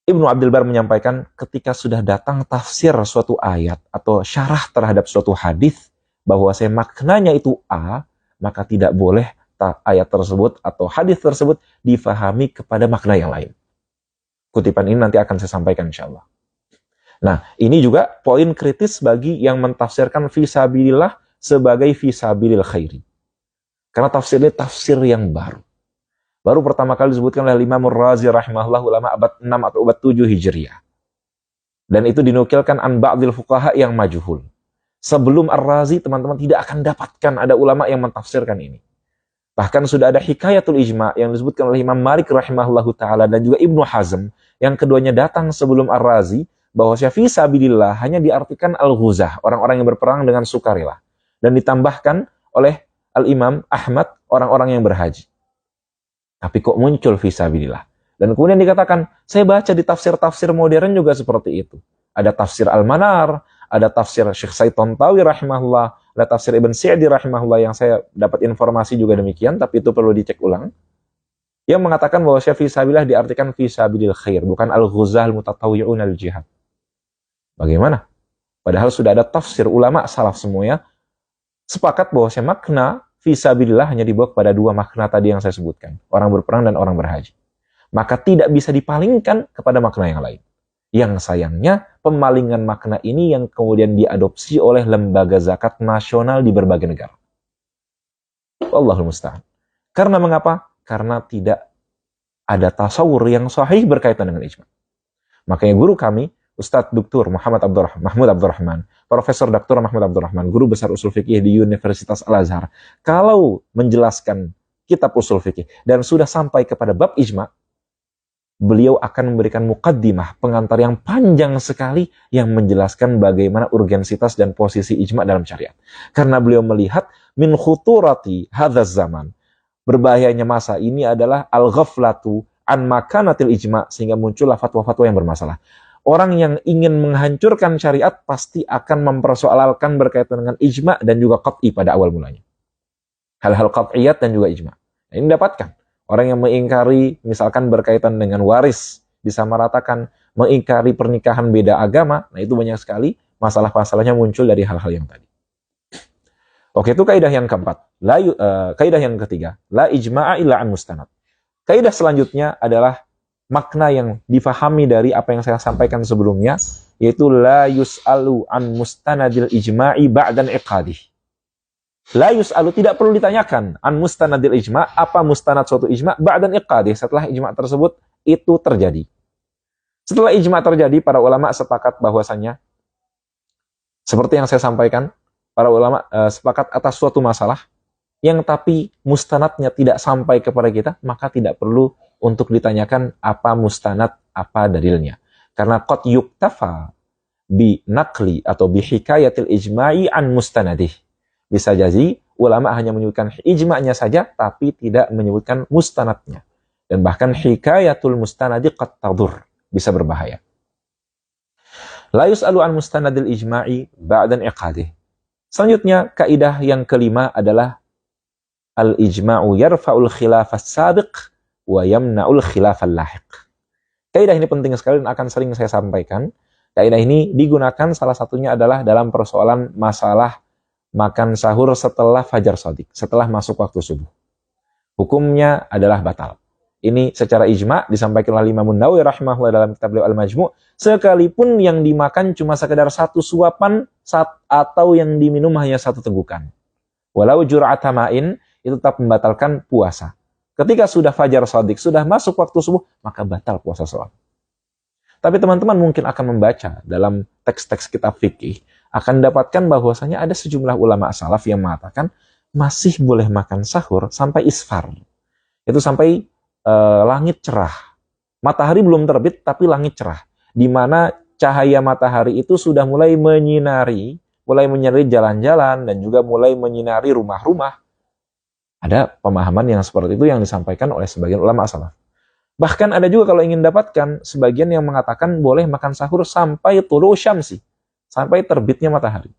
Ibnu Abdul Bar menyampaikan ketika sudah datang tafsir suatu ayat atau syarah terhadap suatu hadis bahwa maknanya itu A, maka tidak boleh ayat tersebut atau hadis tersebut difahami kepada makna yang lain. Kutipan ini nanti akan saya sampaikan insya Allah. Nah, ini juga poin kritis bagi yang mentafsirkan fisabilillah sebagai fisabilil khairi. Karena tafsir ini tafsir yang baru. Baru pertama kali disebutkan oleh Imam Ar-Razi rahimahullah ulama abad 6 atau abad 7 Hijriah. Dan itu dinukilkan an ba'dil fuqaha yang majhul. Sebelum Ar-Razi teman-teman tidak akan dapatkan ada ulama yang mentafsirkan ini. Bahkan sudah ada hikayatul ijma' yang disebutkan oleh Imam Malik rahimahullahu ta'ala dan juga Ibnu Hazm yang keduanya datang sebelum Ar-Razi bahwa fisabilillah hanya diartikan al-ghuzah, orang-orang yang berperang dengan sukarela. Dan ditambahkan oleh Al-Imam Ahmad, orang-orang yang berhaji. Tapi kok muncul fisabilillah? Dan kemudian dikatakan, saya baca di tafsir-tafsir modern juga seperti itu. Ada tafsir Al-Manar, ada tafsir Syekh Said Tontawi rahimahullah, ada tafsir Ibn Sa'di rahimahullah yang saya dapat informasi juga demikian, tapi itu perlu dicek ulang. Yang mengatakan bahwa fisabilillah diartikan fisabilil khair, bukan al-ghuzah al-mutatawwi'un al-jihad. Bagaimana? Padahal sudah ada tafsir ulama salaf semuanya sepakat bahwa makna fisabilillah hanya dibawa kepada dua makna tadi yang saya sebutkan, orang berperang dan orang berhaji. Maka tidak bisa dipalingkan kepada makna yang lain. Yang sayangnya pemalingan makna ini yang kemudian diadopsi oleh lembaga zakat nasional di berbagai negara. Wallahul musta'an. Karena mengapa? Karena tidak ada tasawur yang sahih berkaitan dengan ijma'. Makanya guru kami Ustadz Dr. Mahmud Abdurrahman, Profesor Dr. Mahmud Abdurrahman, guru besar usul fikih di Universitas Al-Azhar, kalau menjelaskan kitab usul fikih dan sudah sampai kepada bab ijma', beliau akan memberikan muqaddimah, pengantar yang panjang sekali yang menjelaskan bagaimana urgensitas dan posisi ijma' dalam syariat. Karena beliau melihat min khuturati hadzal zaman, berbahayanya masa ini adalah al-ghaflatu an makanatil ijma', sehingga muncullah fatwa-fatwa yang bermasalah. Orang yang ingin menghancurkan syariat pasti akan mempersoalkan berkaitan dengan ijma' dan juga qat'i pada awal mulanya. Hal-hal qat'iyat dan juga ijma'. Nah, ini dapatkan. Orang yang mengingkari misalkan berkaitan dengan waris, disamaratakan, mengingkari pernikahan beda agama, nah itu banyak sekali masalah-masalahnya muncul dari hal-hal yang tadi. Oke, itu kaidah yang keempat. Kaidah yang ketiga, la ijma'a illa an mustanad. Kaidah selanjutnya adalah makna yang difahami dari apa yang saya sampaikan sebelumnya, yaitu la yus'alu an mustanadil ijma'i ba'dan iqadih. La yus'alu, tidak perlu ditanyakan an mustanadil ijma', apa mustanad suatu ijma' ba'dan iqadih, setelah ijma' tersebut itu terjadi. Setelah ijma' terjadi, para ulama sepakat bahwasanya seperti yang saya sampaikan, para ulama sepakat atas suatu masalah yang tapi mustanadnya tidak sampai kepada kita, maka tidak perlu untuk ditanyakan apa mustanad, apa dalilnya. Karena qad yuktafa bi naqli atau bi hikayatil ijma'i an mustanadih. Bisa jadi ulama hanya menyebutkan ijma'nya saja tapi tidak menyebutkan mustanadnya. Dan bahkan hikayatul mustanadi qad tadur, bisa berbahaya. La yus'alu an mustanadil ijma'i ba'dan iqadih. Selanjutnya, kaidah yang kelima adalah al-ijma'u yarfa'ul khilafas sabiq wa yamna'ul khilafal lahiq. Kaidah ini penting sekali dan akan sering saya sampaikan. Kaidah ini digunakan salah satunya adalah dalam persoalan masalah makan sahur setelah fajar shadiq, setelah masuk waktu subuh. Hukumnya adalah batal. Ini secara ijma' disampaikan oleh Imam Nawawi rahimahullah dalam kitab beliau Al-Majmu', sekalipun yang dimakan cuma sekedar satu suapan atau yang diminum hanya satu tegukan. Walau jur'ata ma'in, itu tetap membatalkan puasa. Ketika sudah fajar shadiq, sudah masuk waktu subuh, maka batal puasa seorang. Tapi teman-teman mungkin akan membaca dalam teks-teks kitab fikih, akan dapatkan bahwasanya ada sejumlah ulama salaf yang mengatakan masih boleh makan sahur sampai isfar. Itu sampai langit cerah. Matahari belum terbit tapi langit cerah. Di mana cahaya matahari itu sudah mulai menyinari jalan-jalan dan juga mulai menyinari rumah-rumah. Ada pemahaman yang seperti itu yang disampaikan oleh sebagian ulama salaf. Bahkan ada juga kalau ingin dapatkan sebagian yang mengatakan boleh makan sahur sampai tulu syamsi, sampai terbitnya matahari.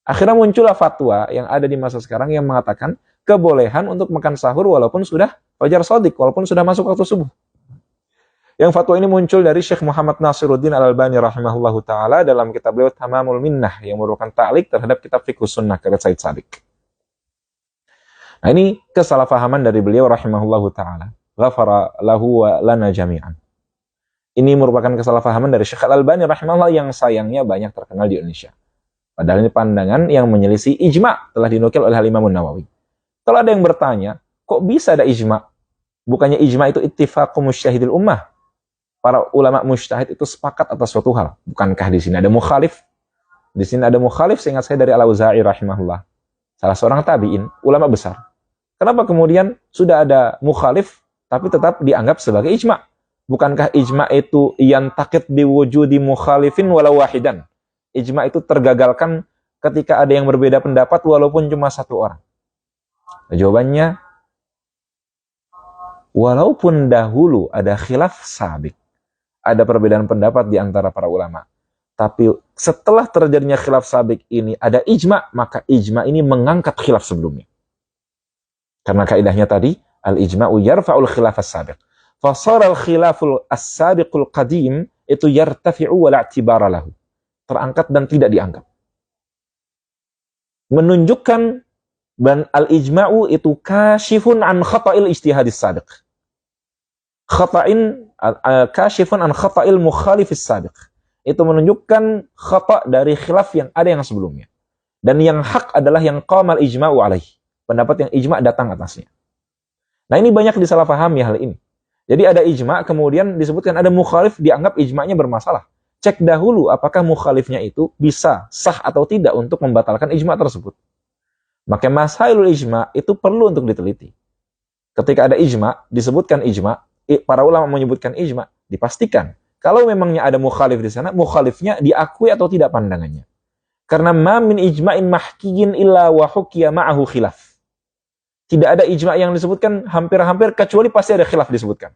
Akhirnya muncullah fatwa yang ada di masa sekarang yang mengatakan kebolehan untuk makan sahur walaupun sudah fajar shadiq, walaupun sudah masuk waktu subuh. Yang fatwa ini muncul dari Syekh Muhammad Nasiruddin Al-Albani rahimahullahu ta'ala dalam kitab beliau Tamamul Minnah yang merupakan ta'liq terhadap kitab Fiqh Sunnah karya Said Sabiq. Nah, ini kesalahpahaman dari beliau rahimahullahu ta'ala. Ghafara lahu wa lana jami'an. Ini merupakan kesalahpahaman dari Syekh Al-Albani rahimahullah yang sayangnya banyak terkenal di Indonesia. Padahal ini pandangan yang menyelisih ijma' telah dinukil oleh Imam Nawawi. Kalau ada yang bertanya, kok bisa ada ijma'? Bukannya ijma' itu ittifaqu musyahidil ummah. Para ulama mujtahid itu sepakat atas suatu hal. Bukankah di sini ada mukhalif? Di sini ada mukhalif, seingat saya dari Al-Auza'i rahimahullah. Salah seorang tabi'in, ulama besar. Kenapa kemudian sudah ada mukhalif tapi tetap dianggap sebagai ijma'? Bukankah ijma' itu yantaqid biwujudi mukhalifin walau wahidan? Ijma' itu tergagalkan ketika ada yang berbeda pendapat walaupun cuma satu orang. Jawabannya, walaupun dahulu ada khilaf sabiq, ada perbedaan pendapat di antara para ulama, tapi setelah terjadinya khilaf sabiq ini ada ijma', maka ijma' ini mengangkat khilaf sebelumnya. Karena kaidahnya tadi, al-ijma'u yarfa'ul khilaf as-sabiq. Fasara al-khilaful as-sabiqul qadim itu yartafi'u wa la'tibara lahu. Terangkat dan tidak dianggap. Menunjukkan dan al-ijma'u itu kashifun an khata'il ijtihadis sabiq. Kashifun an khata'il mukhalifis sabiq. Itu menunjukkan khata' dari khilaf yang ada yang sebelumnya. Dan yang hak adalah yang qamal ijma'u alaih. Pendapat yang ijma' datang atasnya. Nah, ini banyak disalahpahami hal ini. Jadi ada ijma' kemudian disebutkan ada mukhalif, dianggap ijma'nya bermasalah. Cek dahulu apakah mukhalifnya itu bisa sah atau tidak untuk membatalkan ijma' tersebut. Maka masailul ijma' itu perlu untuk diteliti. Ketika ada ijma', disebutkan ijma', para ulama menyebutkan ijma', dipastikan kalau memangnya ada mukhalif di sana, mukhalifnya diakui atau tidak pandangannya. Karena ma min ijma'in mahkiyin illa wa hukiya ma'ahu khilaf. Tidak ada ijma' yang disebutkan hampir-hampir kecuali pasti ada khilaf disebutkan.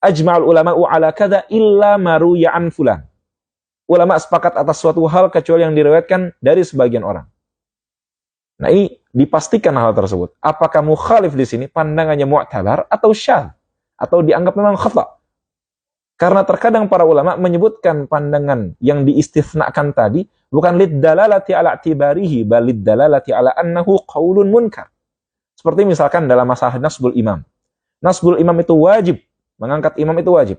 Ajma'ul ulama'u ala kada illa maru ya'an fulan. Ulama sepakat atas suatu hal kecuali yang diriwayatkan dari sebagian orang. Nah, ini dipastikan hal tersebut. Apakah mukhalif di sini pandangannya mu'tabar atau syadz atau dianggap memang khata'? Karena terkadang para ulama menyebutkan pandangan yang diistisnakan tadi bukan lid-dalalati ala i'tibarihi bal lid-dalalati ala annahu qaulun munkar. Seperti misalkan dalam masalah nasbul imam. Nasbul imam itu wajib, mengangkat imam itu wajib.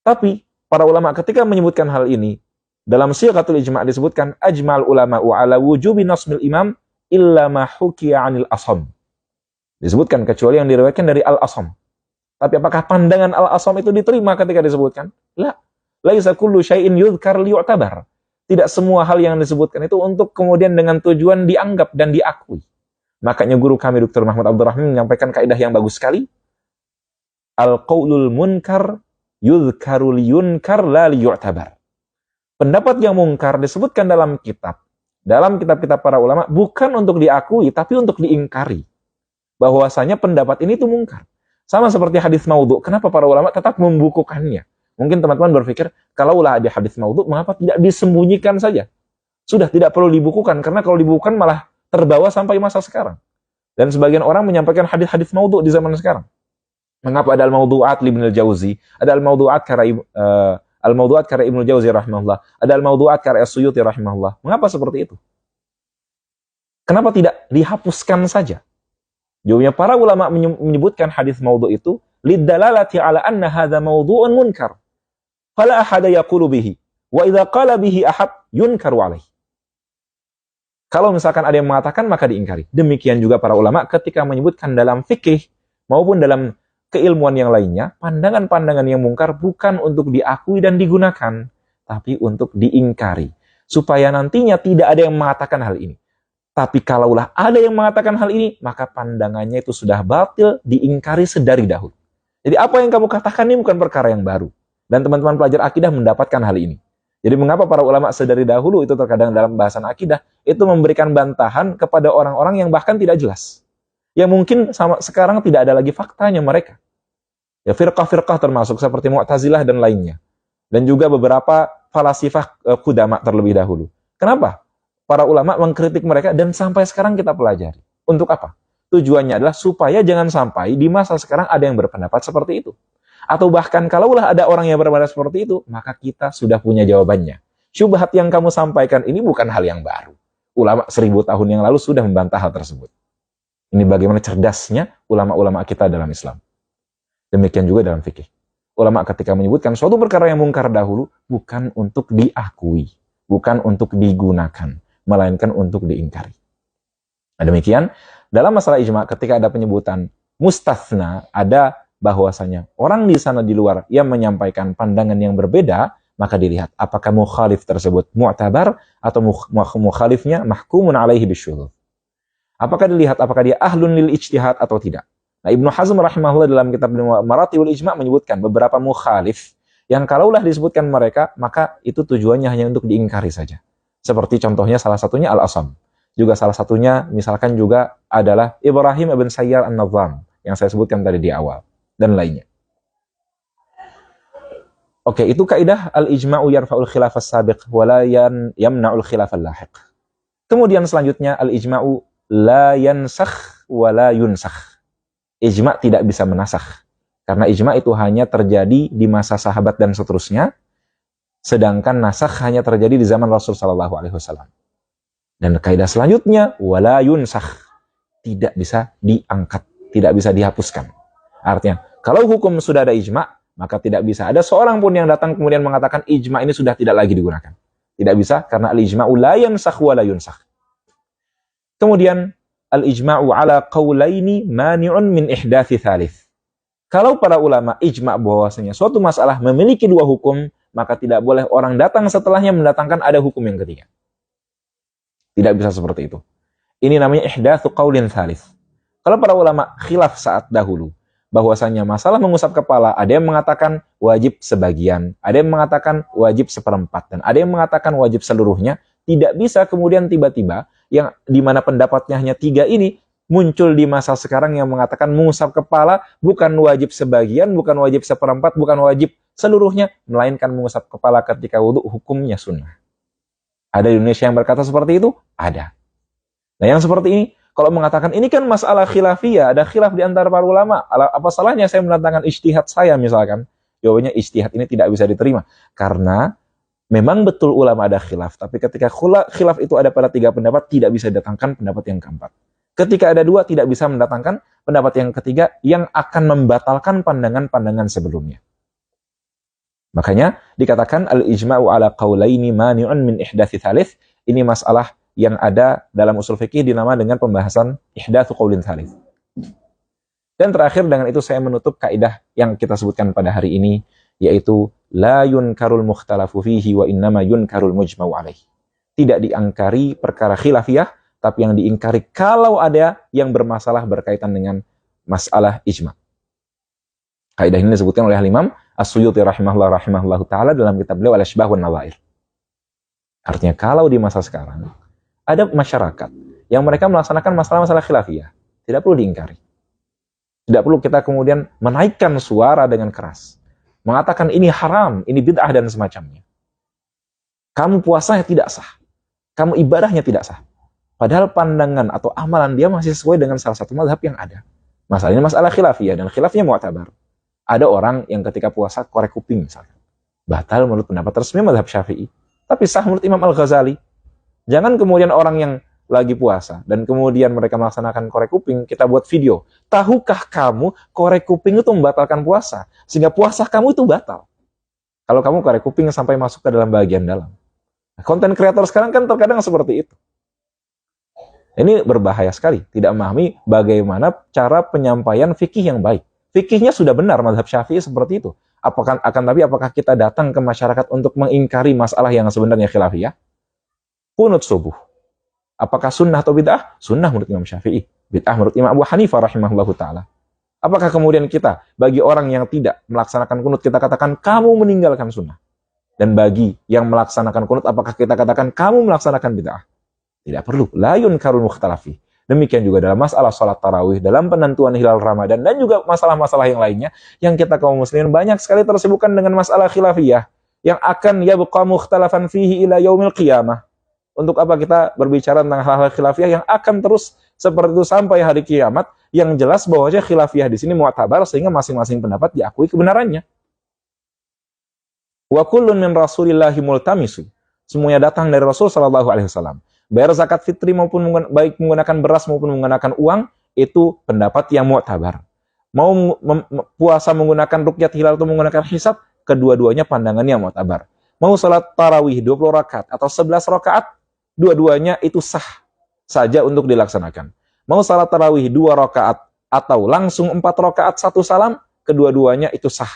Tapi para ulama ketika menyebutkan hal ini, dalam Sighatul Ijma' disebutkan ajmal ulama ala wujubi nasmil imam illa ma hukiya 'anil Asam. Disebutkan kecuali yang diriwayatkan dari Al-Asam. Tapi apakah pandangan Al-Asam itu diterima ketika disebutkan? La. Laisa kullu syai'in yudhkar liyu'tabar. Tidak semua hal yang disebutkan itu untuk kemudian dengan tujuan dianggap dan diakui. Makanya guru kami Dr. Mahmud Abdurrahman menyampaikan kaidah yang bagus sekali. Al-qaulul munkar yudhkaru liyunkar la liyu'tabar. Pendapat yang mungkar disebutkan dalam kitab-kitab para ulama bukan untuk diakui tapi untuk diingkari. Bahwasanya pendapat ini itu mungkar. Sama seperti hadis maudhu. Kenapa para ulama tetap membukukannya? Mungkin teman-teman berpikir, kalaulah ada hadis maudhu, mengapa tidak disembunyikan saja? Sudah tidak perlu dibukukan, karena kalau dibukukan malah terbawa sampai masa sekarang. Dan sebagian orang menyampaikan hadis-hadis maudhu di zaman sekarang. Mengapa ada al-maudhu'at li Ibnul Jauzi, ada al-maudhu'at karya Ibnul Jauzi rahimahullah, ada al-maudhu'at karya As-Suyuti rahimahullah. Mengapa seperti itu? Kenapa tidak dihapuskan saja? Jawabnya para ulama menyebutkan hadis maudhu itu lidalalati ala anna hadza maudhu'un munkar. Fala ahada yaqulu bihi wa idza qala bihi ahad yunkaru alaihi. Kalau misalkan ada yang mengatakan maka diingkari. Demikian juga para ulama ketika menyebutkan dalam fikih maupun dalam keilmuan yang lainnya, pandangan-pandangan yang mungkar bukan untuk diakui dan digunakan, tapi untuk diingkari. Supaya nantinya tidak ada yang mengatakan hal ini. Tapi kalaulah ada yang mengatakan hal ini, maka pandangannya itu sudah batil, diingkari sedari dahulu. Jadi apa yang kamu katakan ini bukan perkara yang baru. Dan teman-teman pelajar akidah mendapatkan hal ini. Jadi mengapa para ulama sedari dahulu itu terkadang dalam bahasan akidah, itu memberikan bantahan kepada orang-orang yang bahkan tidak jelas. Yang mungkin sekarang tidak ada lagi faktanya mereka. Ya firqah-firqah termasuk seperti Mu'tazilah dan lainnya. Dan juga beberapa falasifah qudama terlebih dahulu. Kenapa? Para ulama mengkritik mereka dan sampai sekarang kita pelajari. Untuk apa? Tujuannya adalah supaya jangan sampai di masa sekarang ada yang berpendapat seperti itu. Atau bahkan kalaulah ada orang yang berpendapat seperti itu, maka kita sudah punya jawabannya. Syubhat yang kamu sampaikan ini bukan hal yang baru. Ulama 1000 tahun yang lalu sudah membantah hal tersebut. Ini bagaimana cerdasnya ulama-ulama kita dalam Islam. Demikian juga dalam fikih. Ulama ketika menyebutkan suatu perkara yang mungkar dahulu, bukan untuk diakui, bukan untuk digunakan, melainkan untuk diingkari. Nah, demikian, dalam masalah ijma, ketika ada penyebutan mustathna, ada bahwasanya orang di sana di luar yang menyampaikan pandangan yang berbeda, maka dilihat apakah mukhalif tersebut mu'tabar atau mukhalifnya mahkumun alaihi bisyuhud. Apakah dilihat apakah dia ahlun lil ijtihad atau tidak. Nah, Ibnu Hazm rahimahullah dalam kitab Maratibul Ijma' menyebutkan beberapa mukhalif yang kalaulah disebutkan mereka, maka itu tujuannya hanya untuk diingkari saja. Seperti contohnya salah satunya Al-Asam. Juga salah satunya misalkan juga adalah Ibrahim ibn Sayyar an-Nadham yang saya sebutkan tadi di awal dan lainnya. Oke, itu kaidah al-ijma'u yarfa'ul khilaf as-sabiq wa la yamna'ul khilaf al-lahiq. Kemudian selanjutnya al-ijma'u la yansakh wa la yunsakh. Ijma' tidak bisa menasakh. Karena ijma' itu hanya terjadi di masa sahabat dan seterusnya. Sedangkan nasakh hanya terjadi di zaman Rasul sallallahu alaihi wasallam. Dan kaidah selanjutnya wala yunsakh, tidak bisa diangkat, tidak bisa dihapuskan. Artinya, kalau hukum sudah ada ijma', maka tidak bisa ada seorang pun yang datang kemudian mengatakan ijma' ini sudah tidak lagi digunakan. Tidak bisa karena al-ijma'u la yansakh wa la yunsakh. Kemudian al-ijma'u ala qaulaini mani'un min ihdathi thalith. Kalau para ulama ijma' bahwasanya suatu masalah memiliki dua hukum, maka tidak boleh orang datang setelahnya mendatangkan ada hukum yang ketiga. Tidak bisa seperti itu. Ini namanya ihdatsu qaulin tsalits. Kalau para ulama khilaf saat dahulu, bahwasanya masalah mengusap kepala, ada yang mengatakan wajib sebagian, ada yang mengatakan wajib seperempat, dan ada yang mengatakan wajib seluruhnya. Tidak bisa kemudian tiba-tiba, yang dimana pendapatnya hanya 3 ini, muncul di masa sekarang yang mengatakan mengusap kepala bukan wajib sebagian, bukan wajib seperempat, bukan wajib seluruhnya, melainkan mengusap kepala ketika wudhu hukumnya sunnah. Ada di Indonesia yang berkata seperti itu? Ada. Nah yang seperti ini, kalau mengatakan ini kan masalah khilafiyah, ada khilaf di antara para ulama, apa salahnya saya mendatangkan ijtihad saya misalkan? Jawabannya ijtihad ini tidak bisa diterima. Karena memang betul ulama ada khilaf, tapi ketika khilaf itu ada pada 3 pendapat, tidak bisa didatangkan pendapat yang keempat. Ketika ada 2, tidak bisa mendatangkan pendapat yang ketiga yang akan membatalkan pandangan-pandangan sebelumnya. Makanya dikatakan al-ijma'u ala qaulaini mani'un min ihdathi thalith. Ini masalah yang ada dalam usul fikih dinama dengan pembahasan ihdatsu qaulin thalith. Dan terakhir dengan itu saya menutup kaidah yang kita sebutkan pada hari ini, yaitu la yunkarul mukhtalafu fihi wa innama yunkarul mujma'u alaih. Tidak diingkari perkara khilafiyah, tapi yang diingkari kalau ada yang bermasalah berkaitan dengan masalah ijma'. Kaidah ini disebutkan oleh Imam As-Suyuti rahimahullah taala dalam kitab beliau Al-Ashbah wan Nadhair. Artinya kalau di masa sekarang ada masyarakat yang mereka melaksanakan masalah-masalah khilafiyah, tidak perlu diingkari. Tidak perlu kita kemudian menaikkan suara dengan keras, mengatakan ini haram, ini bid'ah dan semacamnya. Kamu puasanya tidak sah, kamu ibadahnya tidak sah. Padahal pandangan atau amalan dia masih sesuai dengan salah satu mazhab yang ada. Masalah ini masalah khilafiyah dan khilafnya mu'tabar. Ada orang yang ketika puasa korek kuping misalnya. Batal menurut pendapat resmi mazhab Syafi'i, tapi sah menurut Imam Al-Ghazali. Jangan kemudian orang yang lagi puasa dan kemudian mereka melaksanakan korek kuping, kita buat video. Tahukah kamu korek kuping itu membatalkan puasa? Sehingga puasa kamu itu batal. Kalau kamu korek kuping sampai masuk ke dalam bagian dalam. Konten kreator sekarang kan terkadang seperti itu. Ini berbahaya sekali. Tidak memahami bagaimana cara penyampaian fikih yang baik. Fikihnya sudah benar, mazhab Syafi'i seperti itu. Apakah kita datang ke masyarakat untuk mengingkari masalah yang sebenarnya khilafiyah? Qunut subuh. Apakah sunnah atau bid'ah? Sunnah menurut Imam Syafi'i. Bid'ah menurut Imam Abu Hanifah rahimahullahu ta'ala. Apakah kemudian kita, bagi orang yang tidak melaksanakan kunut, kita katakan kamu meninggalkan sunnah? Dan bagi yang melaksanakan kunut, apakah kita katakan kamu melaksanakan bid'ah? Tidak perlu. La yunkarul mukhtalafi. Demikian juga dalam masalah sholat tarawih, dalam penentuan hilal Ramadan, dan juga masalah-masalah yang lainnya, yang kita kaum muslimin banyak sekali tersibukkan dengan masalah khilafiyah, yang akan yabqa mukhtalafan fihi ila yaumil qiyamah. Untuk apa kita berbicara tentang hal-hal khilafiyah yang akan terus seperti itu sampai hari kiamat, yang jelas bahwasanya khilafiyah di sini mu'tabar, sehingga masing-masing pendapat diakui kebenarannya. Wa kullun min rasulillahi multamisu. Semuanya datang dari Rasul sallallahu alaihi wasallam. Bayar zakat fitri maupun baik menggunakan beras maupun menggunakan uang, itu pendapat yang mu'tabar. Mau puasa menggunakan ruqyat hilal atau menggunakan hisab, kedua-duanya pandangan yang mu'tabar. Mau salat tarawih 20 rakaat atau 11 rakaat, dua-duanya itu sah saja untuk dilaksanakan. Mau salat tarawih 2 rakaat atau langsung 4 rakaat 1 salam, kedua-duanya itu sah.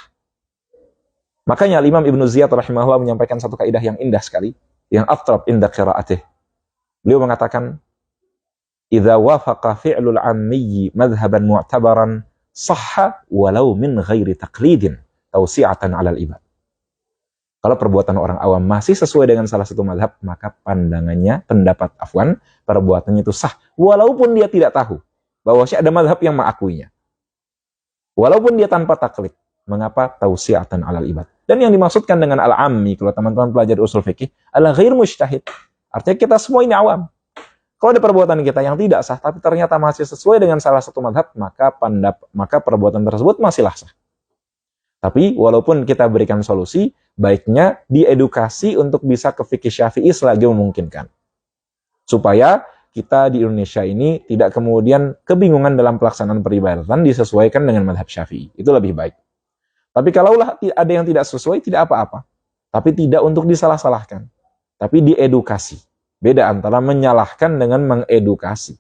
Makanya Imam Ibnu Ziyad rahimahullah menyampaikan satu kaidah yang indah sekali, yang aftrab inda qiraatih. Beliau mengatakan, "Idza wafaqa fi'lul 'ammi madhhaban mu'tabaran sahha walau min ghairi taqlidin tawsi'atan 'alal ibad." Kalau perbuatan orang awam masih sesuai dengan salah satu mazhab, maka perbuatannya itu sah walaupun dia tidak tahu bahwa ada mazhab yang mengakuinya. Walaupun dia tanpa taklid. Mengapa? Tawsi'atan 'alal ibad. Dan yang dimaksudkan dengan al-'ammi, kalau teman-teman pelajari usul fikih, adalah ghair mujtahid. Artinya kita semua ini awam. Kalau ada perbuatan kita yang tidak sah, tapi ternyata masih sesuai dengan salah satu mazhab, maka perbuatan tersebut masihlah sah. Tapi walaupun kita berikan solusi, baiknya diedukasi untuk bisa ke fikih Syafi'i selagi memungkinkan. Supaya kita di Indonesia ini tidak kemudian kebingungan dalam pelaksanaan peribadatan disesuaikan dengan mazhab Syafi'i. Itu lebih baik. Tapi kalaulah ada yang tidak sesuai, tidak apa-apa. Tapi tidak untuk disalah-salahkan. Tapi diedukasi. Beda antara menyalahkan dengan mengedukasi.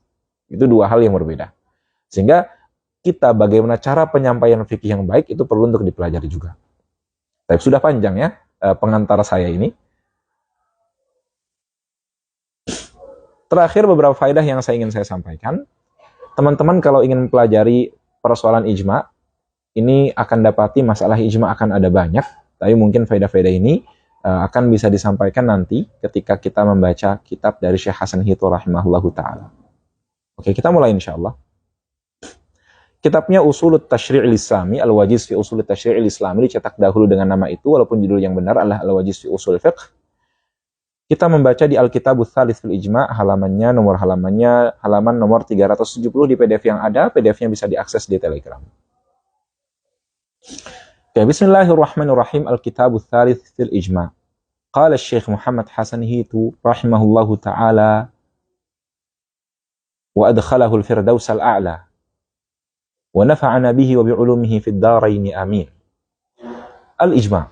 Itu dua hal yang berbeda. Sehingga kita bagaimana cara penyampaian fikih yang baik itu perlu untuk dipelajari juga. Tapi sudah panjang ya pengantar saya ini. Terakhir beberapa faedah yang ingin saya sampaikan. Teman-teman kalau ingin mempelajari persoalan ijma, ini akan dapati masalah ijma akan ada banyak. Tapi mungkin faedah-faedah ini akan bisa disampaikan nanti ketika kita membaca kitab dari Syekh Hasan Hitho rahimahullahu ta'ala. Oke, kita mulai insyaAllah. Kitabnya Usulut Tasyri'il Islami, Al-Wajiz fi Usulut Tasyri'il Islami, dicetak dahulu dengan nama itu, walaupun judul yang benar adalah Al-Wajiz fi Usul Fiqh. Kita membaca di Al-Kitabul Tsalits fil Ijma', halaman nomor 370 di PDF yang ada, PDF-nya bisa diakses di Telegram. Okay, Bismillahirrahmanirrahim. Al-Kitabul Tsalits fil Ijma'. Qala Syekh Muhammad Hasan Hitho rahimahullahu ta'ala wa adkhalahu al-firdaus al-a'la wa nafa'ana bihi wa bi'ulumihi fid darain amin. Al-Ijma'.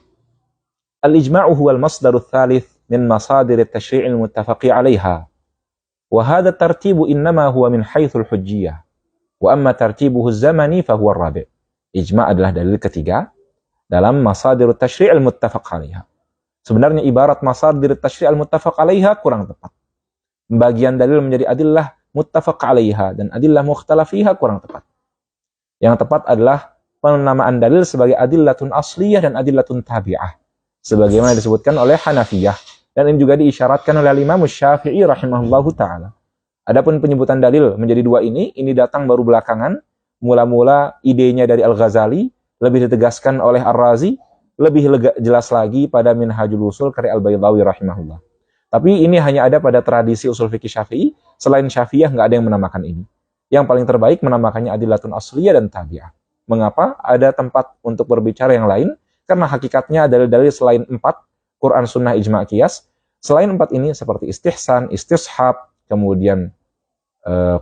Al-ijma'u huwa al-masdaru tsalits min masadir at-tashri' al-muttafaqi 'alaiha. Wa hadha at-tartibu innama huwa min haitsul hujjiyah. Wa amma tartibuhu az-zamani fa huwa ar-rabi'. Ijma' adalah dalil ketiga dalam masadir at-tashri' al-muttafaq 'alaiha. Sebenarnya ibarat masadir at-tashri' al-muttafaq 'alaiha kurang tepat. Pembagian dalil menjadi adillah muttafaq 'alaiha dan adillah mukhtalaf fiha kurang tepat. Yang tepat adalah penamaan dalil sebagai adillatun asliyah dan adillatun tabi'ah, sebagaimana disebutkan oleh Hanafiyah, dan ini juga diisyaratkan oleh Imam Syafi'i rahimahullahu taala. Adapun penyebutan dalil menjadi dua ini datang baru belakangan. Mula-mula idenya dari Al-Ghazali, lebih ditegaskan oleh Ar-Razi, lebih jelas lagi pada Minhajul Usul karya Al-Baydawi rahimahullah. Tapi ini hanya ada pada tradisi usul fikih Syafi'i, selain Syafi'iyah nggak ada yang menamakan ini. Yang paling terbaik menamakannya adillatun asliyah dan tabi'ah. Mengapa? Ada tempat untuk berbicara yang lain, karena hakikatnya dalil-dalil selain 4, Quran, Sunnah, Ijma', Qiyas, selain 4 ini seperti istihsan, istishab, kemudian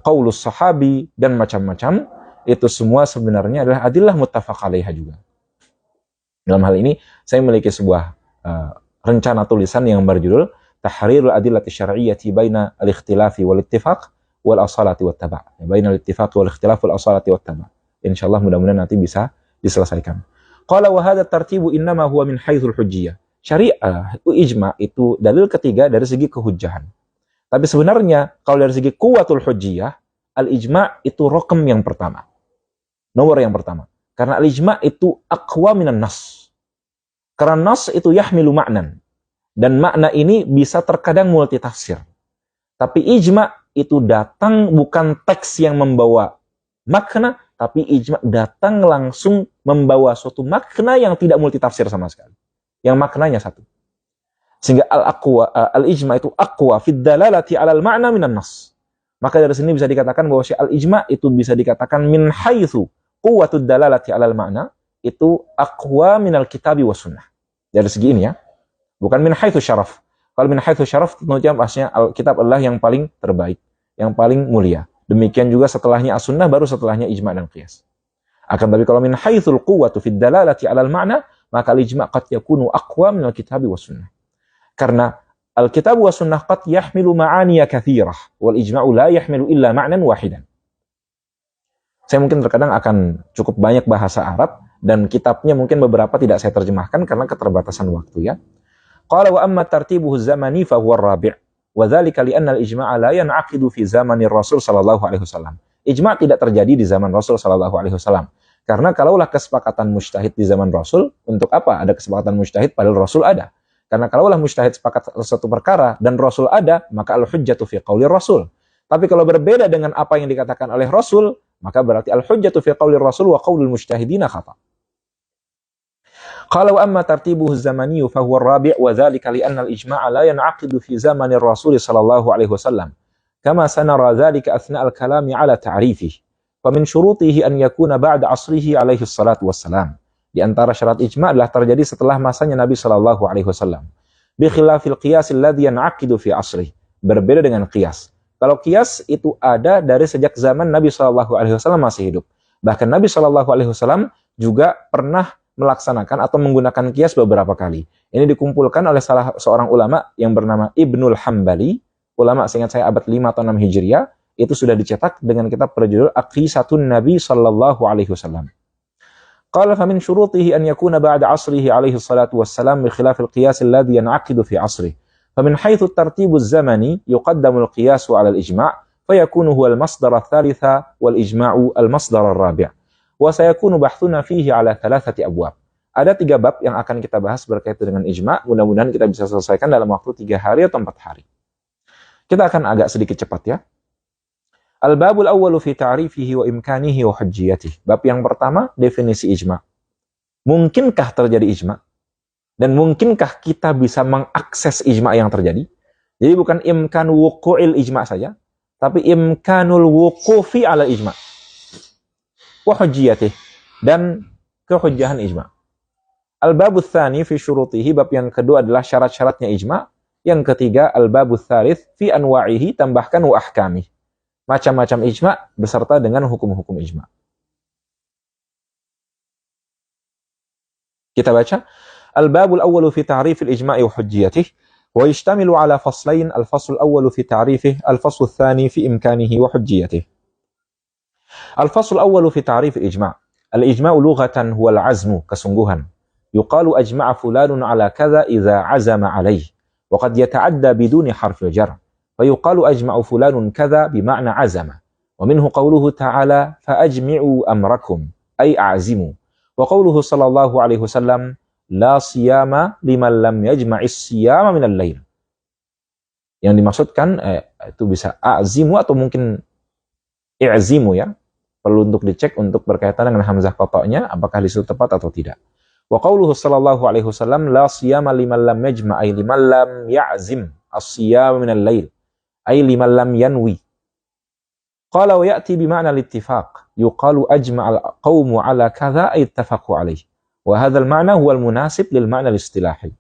qaulus sahabi, dan macam-macam, itu semua sebenarnya adalah adillah muttafaq 'alaiha juga. Dalam hal ini, saya memiliki sebuah rencana tulisan yang berjudul Tahrirul Adillati Syar'iyyati baina al-ikhtilafi wal ittifaq wal asalati wat taba'. Baina al-ittifaq wal ikhtilaf wal asalati wat taba'. Insyaallah mudah-mudahan nanti bisa diselesaikan. Qala wa hadha tartibu innama huwa min haitsul hujjiyah. Syariah itu ijma' itu dalil ketiga dari segi kehujjahan. Tapi sebenarnya kalau dari segi kuwatul hujjiyah, al-ijma' itu raqam yang pertama. Nomor yang pertama. Karena al-ijma' itu aqwa minan nas. Karena nas itu yahmilu ma'nan. Dan makna ini bisa terkadang multitafsir. Tapi ijma' itu datang bukan teks yang membawa makna, tapi ijma' datang langsung membawa suatu makna yang tidak multitafsir sama sekali. Yang maknanya satu. Sehingga al-ijma' itu aqwa fid dalalati 'alal ma'na minan nas. Maka dari sini bisa dikatakan bahwa al-ijma' itu bisa dikatakan min haitsu quwwatud dalalati 'alal ma'na, itu aqwa minal kitabi was sunnah. Dari segi ini ya. Bukan min haitsu syaraf. Kalau min haitsu syaraf tentunya maksudnya Alkitab adalah yang paling terbaik, yang paling mulia. Demikian juga setelahnya as-sunnah, baru setelahnya ijma' dan qiyas. Akan tapi kalau min haitsul quwwatu fid dalalati 'alal ma'na, maka al-ijma' qad yakunu aqwa min al-kitab was sunnah. Karena al-kitab was sunnah qad yahmilu ma'aniya katsirah wal ijma'u la yahmilu illa ma'nan wahidan. Saya mungkin terkadang akan cukup banyak bahasa Arab dan kitabnya mungkin beberapa tidak saya terjemahkan karena keterbatasan waktu ya. Qala wa amma tartibuhu zamani fa huwa ar-rabi'. Wa dzalika li anna al-ijma'a la yan'aqidu fi zamanir Rasul sallallahu alaihi wasallam. Ijma' tidak terjadi di zaman Rasul sallallahu alaihi wasallam. Karena kalaulah kesepakatan mujtahid di zaman Rasul, untuk apa ada kesepakatan mujtahid padahal Rasul ada? Karena kalaulah mujtahid sepakat satu perkara dan Rasul ada, maka al-hujjatu fi qaulir Rasul. Tapi kalau berbeda dengan apa yang dikatakan oleh Rasul, maka berarti al-hujjatu fi qaulir Rasul wa qaulul mujtahidina khata'. Qala wa amma tartibuhu az-zamani fa huwa ar-rabi' wa dhalika li anna al-ijma' la yan'aqidu fi zamani ar-rasul sallallahu alaihi wasallam kama sanara dhalika athna al-kalami ala ta'rifihi fa min syurutihi an yakuna ba'da 'asrihi alaihi salatu wassalam. Di antara syarat ijma' adalah terjadi setelah masanya Nabi sallallahu alaihi wasallam. Bi khilafil qiyas alladhi yan'aqidu fi 'asrihi. Berbeda dengan qiyas. Kalau qiyas itu ada dari sejak zaman Nabi sallallahu alaihi wasallam masih hidup. Bahkan Nabi sallallahu alaihi wasallam juga pernah melaksanakan atau menggunakan qiyas beberapa kali. Ini dikumpulkan oleh salah seorang ulama yang bernama Ibnul Hambali. Ulama seingat saya abad 5 atau 6 Hijriah. Itu sudah dicetak dengan kitab berjudul Aqisatun Nabi sallallahu alaihi wasallam. Qala fa min syurutihi an yakuna ba'da 'asrihi alaihi salatu wassalam bi khilaf al-qiyas alladhi yan'aqidu fi 'asrihi. Fa min haitsu at-tartib az-zamani yuqaddamu al-qiyas 'ala al-ijma' fa yakunu huwa al-masdar ats-tsalitsa wal ijma'u al-masdar ar-rabi'. Wa sayakunu bahthuna fihi 'ala thalathati abwab. Ada 3 bab yang akan kita bahas berkaitan dengan ijma'. Mudah-mudahan kita bisa selesaikan dalam waktu 3 hari atau 4 hari. Kita akan agak sedikit cepat ya. Al-babul awwalu fi ta'rifihi wa imkanihi wa hujjiyatihi. Bab yang pertama, definisi ijma'. Mungkinkah terjadi ijma'? Dan mungkinkah kita bisa mengakses ijma' yang terjadi? Jadi bukan imkan wuqu'il ijma' saja, tapi imkanul wuqufi 'ala ijma'. Wa hujjiyatihi, dan kehujjahan ijma'. Al-babu tsani fi syurutihi, bab yang kedua adalah syarat-syaratnya ijma'. Yang ketiga, al-babu tsalits fi anwa'ihi, tambahkan wa ahkami. Macam-macam ijma' beserta dengan hukum-hukum ijma'. Kita baca. الباب الأول في تعريف الإجماع وحجيته ويشتمل على فصلين الفصل الأول في تعريفه الفصل الثاني في إمكانه وحجيته. الفصل الأول في تعريف الإجماع. الإجماع لغة هو العزم kesungguhan. يقال أجمع فلان على كذا إذا عزم عليه وقد يتعدى بدون حرف الجر فيقال أجمع فلان كذا بمعنى عزم ومنه قوله تعالى فأجمعوا أمركم أي أعزموا وقوله صلى الله عليه وسلم لا صيام لمن لم يجمع الصيام من الليل. Yang dimaksudkan itu bisa a'zimu atau mungkin i'zimu ya. Perlu untuk dicek untuk berkaitan dengan hamzah qata'nya apakah di situ tepat atau tidak. Wa qauluhu sallallahu alaihi wasallam la siyama liman lam yajma' ay liman lam ya'zim as-siyam min al-lail ay liman lam yanwi. Qala wa ya'ti bi ma'na al-ittifaq yuqalu ajma'a al-qawmu ala kadha ay ittafaqu alayhi. Wa hadha al-ma'na huwa al-munasib lil ma'na al-istilahi.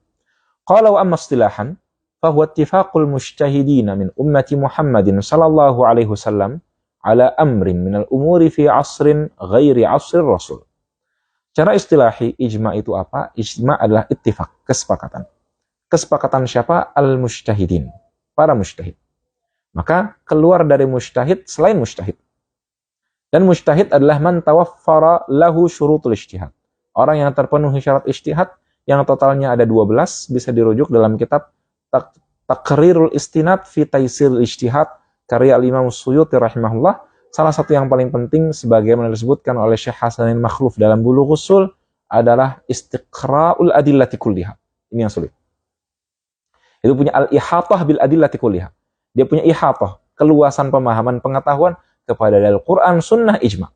Qala wa amma istilahan fa huwa ittifaqul mujtahidin min ummati Muhammadin sallallahu alaihi wasallam ala amrin minal umuri fi asrin ghairi asrir rasul. Cara istilahi ijma itu apa? Ijma adalah ittifaq, kesepakatan. Kesepakatan siapa? Al-mujtahidin, para mujtahid. Maka keluar dari mujtahid selain mujtahid. Dan mujtahid adalah man tawaffara lahu syurutul ijtihad. Orang yang terpenuhi syarat ijtihad yang totalnya ada 12 bisa dirujuk dalam kitab Taqrirul Istinad fi Taisiril Ijtihad karya Imam Suyuti rahimahullah. Salah satu yang paling penting sebagaimana disebutkan oleh Syekh Hasanin Makhluf dalam Bulughus Ushul adalah istiqra'ul adillati kulliha. Ini yang sulit. Itu punya al-ihatah bil adillati kulliha. Dia punya ihatah, keluasan pemahaman pengetahuan kepada dalil Quran, sunnah, ijma.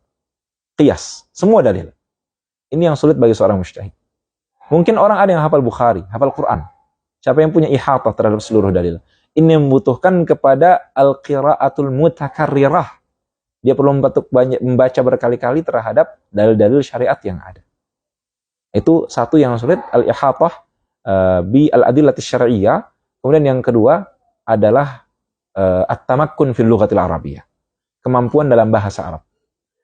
Qiyas, semua dalil. Ini yang sulit bagi seorang mujtahid. Mungkin orang ada yang hafal Bukhari, hafal Quran. Siapa yang punya ihatah terhadap seluruh dalil? Ini membutuhkan kepada al-qira'atul mutakarrirah. Dia perlu membaca berkali-kali terhadap dalil-dalil syariat yang ada. Itu satu yang sulit, al-ihatah bi al-adillati syar'iyyah. Kemudian yang kedua adalah at-tamakkun fil lughatil arabiyyah. Kemampuan dalam bahasa Arab.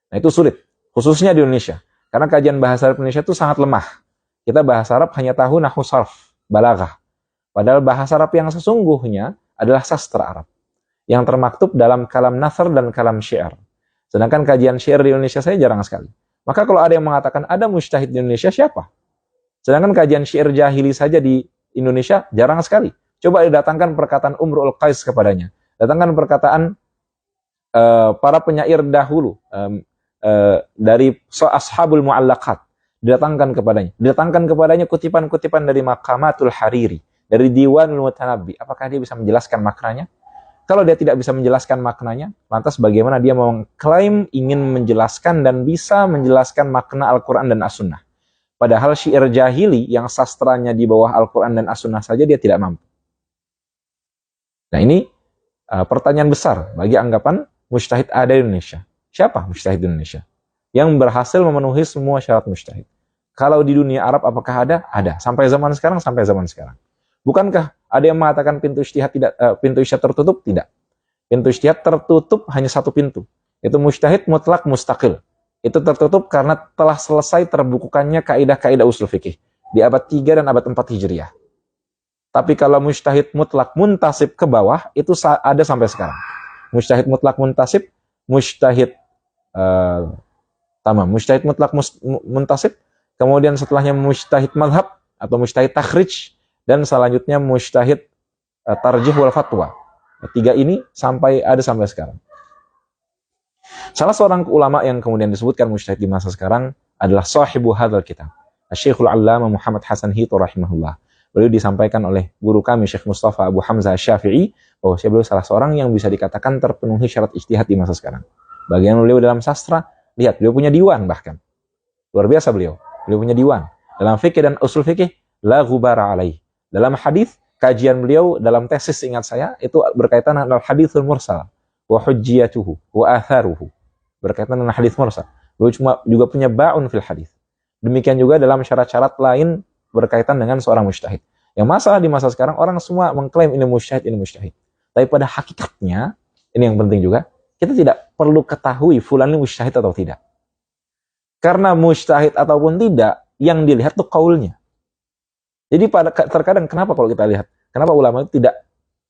Nah, itu sulit, khususnya di Indonesia. Karena kajian bahasa Arab Indonesia itu sangat lemah. Kita bahasa Arab hanya tahu nahwu sarf, balaghah. Padahal bahasa Arab yang sesungguhnya adalah sastra Arab yang termaktub dalam kalam nasr dan kalam syair. Sedangkan kajian syair di Indonesia saya jarang sekali. Maka kalau ada yang mengatakan ada mujtahid di Indonesia, siapa? Sedangkan kajian syair jahili saja di Indonesia jarang sekali. Coba didatangkan perkataan Umrul Qais kepadanya. Datangkan perkataan para penyair dahulu dari ashabul mu'allaqat. Didatangkan kepadanya. Didatangkan kepadanya kutipan-kutipan dari Maqamatul Hariri, dari Diwanul Mutanabbi. Apakah dia bisa menjelaskan maknanya? Kalau dia tidak bisa menjelaskan maknanya, lantas bagaimana dia mengklaim ingin menjelaskan dan bisa menjelaskan makna Al-Quran dan As-Sunnah? Padahal syair jahili yang sastranya di bawah Al-Quran dan As-Sunnah saja dia tidak mampu. Nah, ini pertanyaan besar bagi anggapan mujtahid ada di Indonesia. Siapa mujtahid di Indonesia? Yang berhasil memenuhi semua syarat mujtahid. Kalau di dunia Arab apakah ada? Ada. Sampai zaman sekarang, Bukankah ada yang mengatakan pintu ijtihad tertutup? Tidak. Pintu ijtihad tertutup hanya satu pintu. Itu mujtahid mutlak mustaqil. Itu tertutup karena telah selesai terbukukannya kaidah-kaidah usul fikih di abad 3 dan abad 4 Hijriah. Tapi kalau mujtahid mutlak muntasib ke bawah, itu ada sampai sekarang. Mujtahid mutlak muntasib, mujtahid mutlak muntasib, kemudian setelahnya mujtahid madhab atau mujtahid takhrij, dan selanjutnya mujtahid tarjih wal fatwa. Tiga ini sampai sekarang. Salah seorang ulama yang kemudian disebutkan mujtahid di masa sekarang adalah sahibu hadzal kitab, Syekhul Allamah Muhammad Hasan Hito rahimahullah. Beliau disampaikan oleh guru kami Syekh Mustafa Abu Hamzah Syafi'i bahwa beliau salah seorang yang bisa dikatakan terpenuhi syarat ijtihad di masa sekarang. Bagian beliau dalam sastra, lihat beliau punya diwan bahkan. Luar biasa beliau. Beliau punya diwan. Dalam fikih dan usul fikih la ghubara alaih. Dalam hadis, kajian beliau dalam tesis ingat saya itu berkaitan dengan haditsul mursal wa hujjiyatuhu wa atharuhu. Berkaitan dengan hadis mursal. Beliau juga punya ba'un fil hadis. Demikian juga dalam syarat-syarat lain berkaitan dengan seorang mujtahid. Yang masalah di masa sekarang orang semua mengklaim ini mujtahid. Tapi pada hakikatnya, ini yang penting juga, kita tidak perlu ketahui fulan ini mujtahid atau tidak. Karena mujtahid ataupun tidak, yang dilihat itu qaulnya. Jadi terkadang kenapa kalau kita lihat, kenapa ulama itu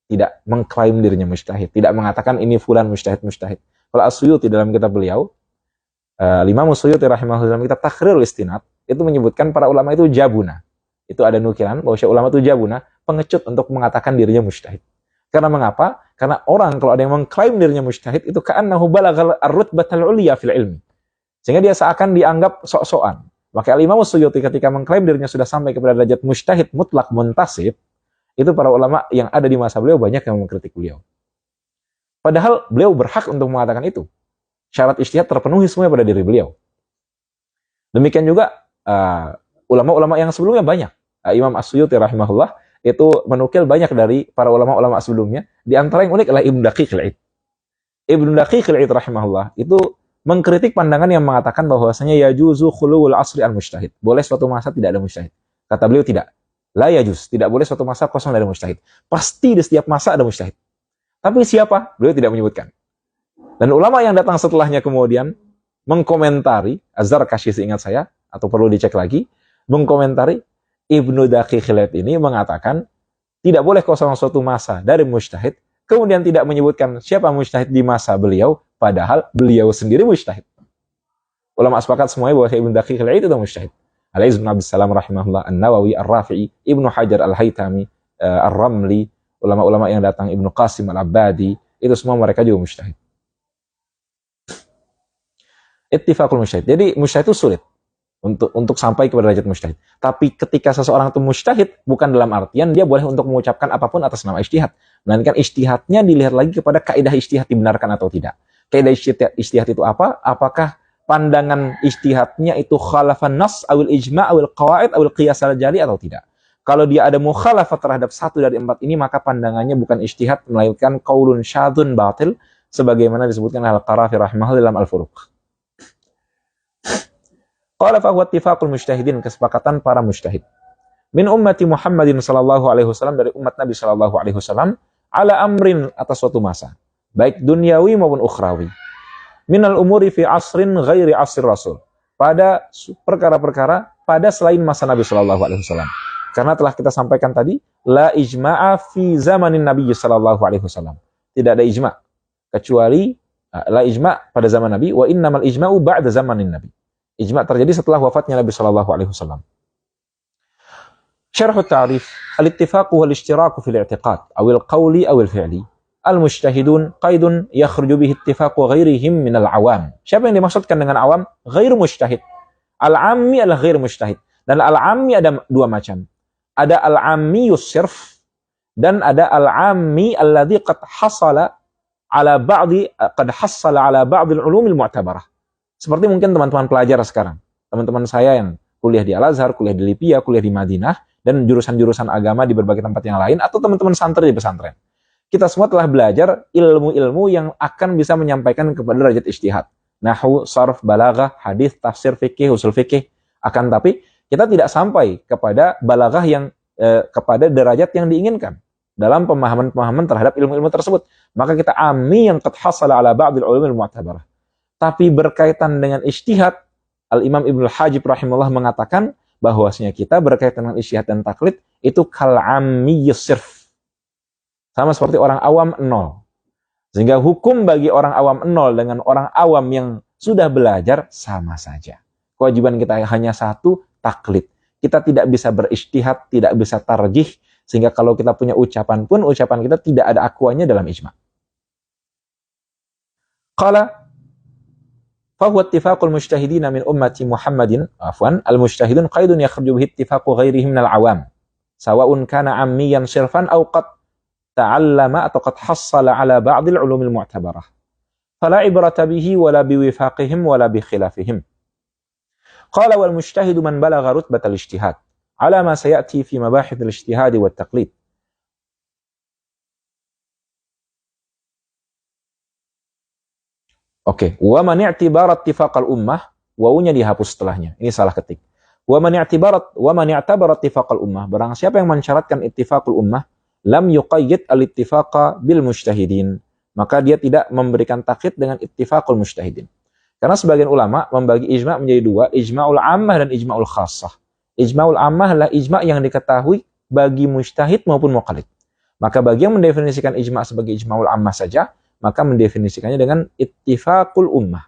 tidak mengklaim dirinya mujtahid, tidak mengatakan ini fulan mujtahid. Kalau As-Suyuti dalam kitab beliau, Imam As-Suyuti rahimahullah dalam kitab Takhrirul Istinad itu menyebutkan para ulama itu jabuna. Itu ada nukilan bahwa ulama itu jabuna, pengecut untuk mengatakan dirinya mujtahid. Karena mengapa? Karena orang kalau ada yang mengklaim dirinya mujtahid itu ka'annahu balaghal ar-rutbatal ulya fil ilmi. Sehingga dia seakan dianggap sok-sokan. Maka Imam As-Suyuti ketika mengklaim dirinya sudah sampai kepada derajat mujtahid mutlak muntasib, itu para ulama yang ada di masa beliau banyak yang mengkritik beliau. Padahal beliau berhak untuk mengatakan itu. Syarat ijtihad terpenuhi semuanya pada diri beliau. Demikian juga ulama-ulama yang sebelumnya banyak. Imam As-Suyuti rahimahullah itu menukil banyak dari para ulama-ulama sebelumnya. Di antara yang unik adalah Ibnu Daqiq al-Id. Ibnu Daqiq al-Id rahimahullah itu mengkritik pandangan yang mengatakan bahwasanya yajuzu khuluwul asri al-mujtahid. Boleh suatu masa tidak ada mujtahid. Kata beliau tidak. La yajuz, tidak boleh suatu masa kosong dari mujtahid. Pasti di setiap masa ada mujtahid. Tapi siapa? Beliau tidak menyebutkan. Dan ulama yang datang setelahnya kemudian mengkomentari, Az-Zarkashi seingat saya, atau perlu dicek lagi, mengkomentari Ibnu Daqiq al-Id ini mengatakan tidak boleh kosong suatu masa dari mujtahid, kemudian tidak menyebutkan siapa mujtahid di masa beliau, padahal beliau sendiri mujtahid. Ulama sepakat semuanya bahwa Ibnu Daqiq al-Id itu mujtahid. Al-Izz bin Abdussalam rahimahullah, An-Nawawi, Ar-Rafi'i, Ibnu Hajar Al-Haytami, Ar-Ramli, ulama-ulama yang datang, Ibnu Qasim Al-Abbadi, itu semua mereka juga mujtahid. Ittifaqul mujtahid. Jadi mujtahid itu sulit untuk sampai kepada derajat mujtahid. Tapi ketika seseorang itu mujtahid, bukan dalam artian dia boleh untuk mengucapkan apapun atas nama ijtihad. Melainkan ijtihadnya dilihat lagi kepada kaidah ijtihad dibenarkan atau tidak. Kaidah ijtihad itu apa? Apakah pandangan ijtihadnya itu khalafan nas, awil ijma', awil qawaid, awil qiyas al-jali atau tidak. Kalau dia ada mukhalafat terhadap satu dari empat ini, maka pandangannya bukan ijtihad, melainkan qaulun syadzun batil, sebagaimana disebutkan Al-Qarafi rahimahullah dalam Al-Furuq. Qala fa huwa ittifaqul mujtahidin, kesepakatan para mujtahid. Min ummati Muhammadin sallallahu alaihi wasallam, dari umat Nabi sallallahu alaihi wasallam, ala amrin, atas suatu masa, baik duniawi maupun ukhrawi. Minal umuri fi asrin ghairi asr Rasul, pada perkara-perkara pada selain masa Nabi sallallahu alaihi wasallam. Karena telah kita sampaikan tadi, la ijma'a fi zamanin Nabi sallallahu alaihi wasallam. Tidak ada ijma' kecuali la ijma' pada zaman Nabi, wa innamal ijma'u ba'da zamanin Nabi. Ijma' terjadi setelah wafatnya Nabi sallallahu alaihi wasallam. Syarh at-ta'rif, al-ittifaq wal ishtiraku fil i'tiqad aw al-qawli aw al-fi'li. Al-mujtahidun qaidun yakhruju bihi ittifaqu ghairihim min al-awam. Siapa yang dimaksudkan dengan awam? Ghair mujtahid. Al-ammi adalah ghair mujtahid. Dan al-ammi ada dua macam. Ada al-ammiyus sirf dan ada al-ammi alladhi qad hasala ala ba'di al-ulum al-mu'tabarah. Seperti mungkin teman-teman pelajar sekarang. Teman-teman saya yang kuliah di Al-Azhar, kuliah di Lipia, kuliah di Madinah, dan jurusan-jurusan agama di berbagai tempat yang lain, atau teman-teman santri di pesantren. Kita semua telah belajar ilmu-ilmu yang akan bisa menyampaikan kepada derajat ijtihad. Nahwu, sarf, balaghah, hadis, tafsir, fikih, usul fikih. Akan tapi kita tidak sampai kepada balaghah yang kepada derajat yang diinginkan dalam pemahaman-pemahaman terhadap ilmu-ilmu tersebut. Maka kita ammi yang qad hasala ala ba'dil ulumil mu'tabarah. Tapi berkaitan dengan ijtihad, Al-Imam Ibnu Hajib rahimahullah mengatakan bahwasanya kita berkaitan dengan ijtihad dan taklid itu kal-ammiyus sirf. Sama seperti orang awam nol. Sehingga hukum bagi orang awam nol dengan orang awam yang sudah belajar sama saja. Kewajiban kita hanya satu, taklid. Kita tidak bisa berijtihad, tidak bisa tarjih, sehingga kalau kita punya ucapan pun, ucapan kita tidak ada akuannya dalam ijma'. Qala fahuwa ittifaqul mujtahidina min ummati Muhammadin, al-mujtahidun qaidun yakhruju bihi ittifaqu ghairihim minal awam. Sawa'un kana ammiyan sirfan aw qad ta'allama atau qad hassala ala ba'dil ulumil mu'tabarah. Fala ibrata bihi wala biwifaqihim wala bikhilafihim. Qala wal mujtahidu man balagha rutbatal ijtihad ala ma sayati fi mabahith al-ijtihad wat taqlid. Oke, wa man i'tibara ittifaqal ummah, wawunya dihapus setelahnya. Ini salah ketik. Wa man i'tabara ittifaqal ummah, barang siapa yang mensyaratkan ittifaqul ummah, lam yuqayyid al-ittifaqa bil mujtahidin, maka dia tidak memberikan takyid dengan ittifaqul mujtahidin. Karena sebagian ulama membagi ijma' menjadi dua, ijma'ul ammah dan ijma'ul khassah. Ijma'ul ammah adalah ijma' yang diketahui bagi mujtahid maupun muqallid. Maka bagi yang mendefinisikan ijma' sebagai ijma'ul ammah saja, maka mendefinisikannya dengan ittifaqul ummah.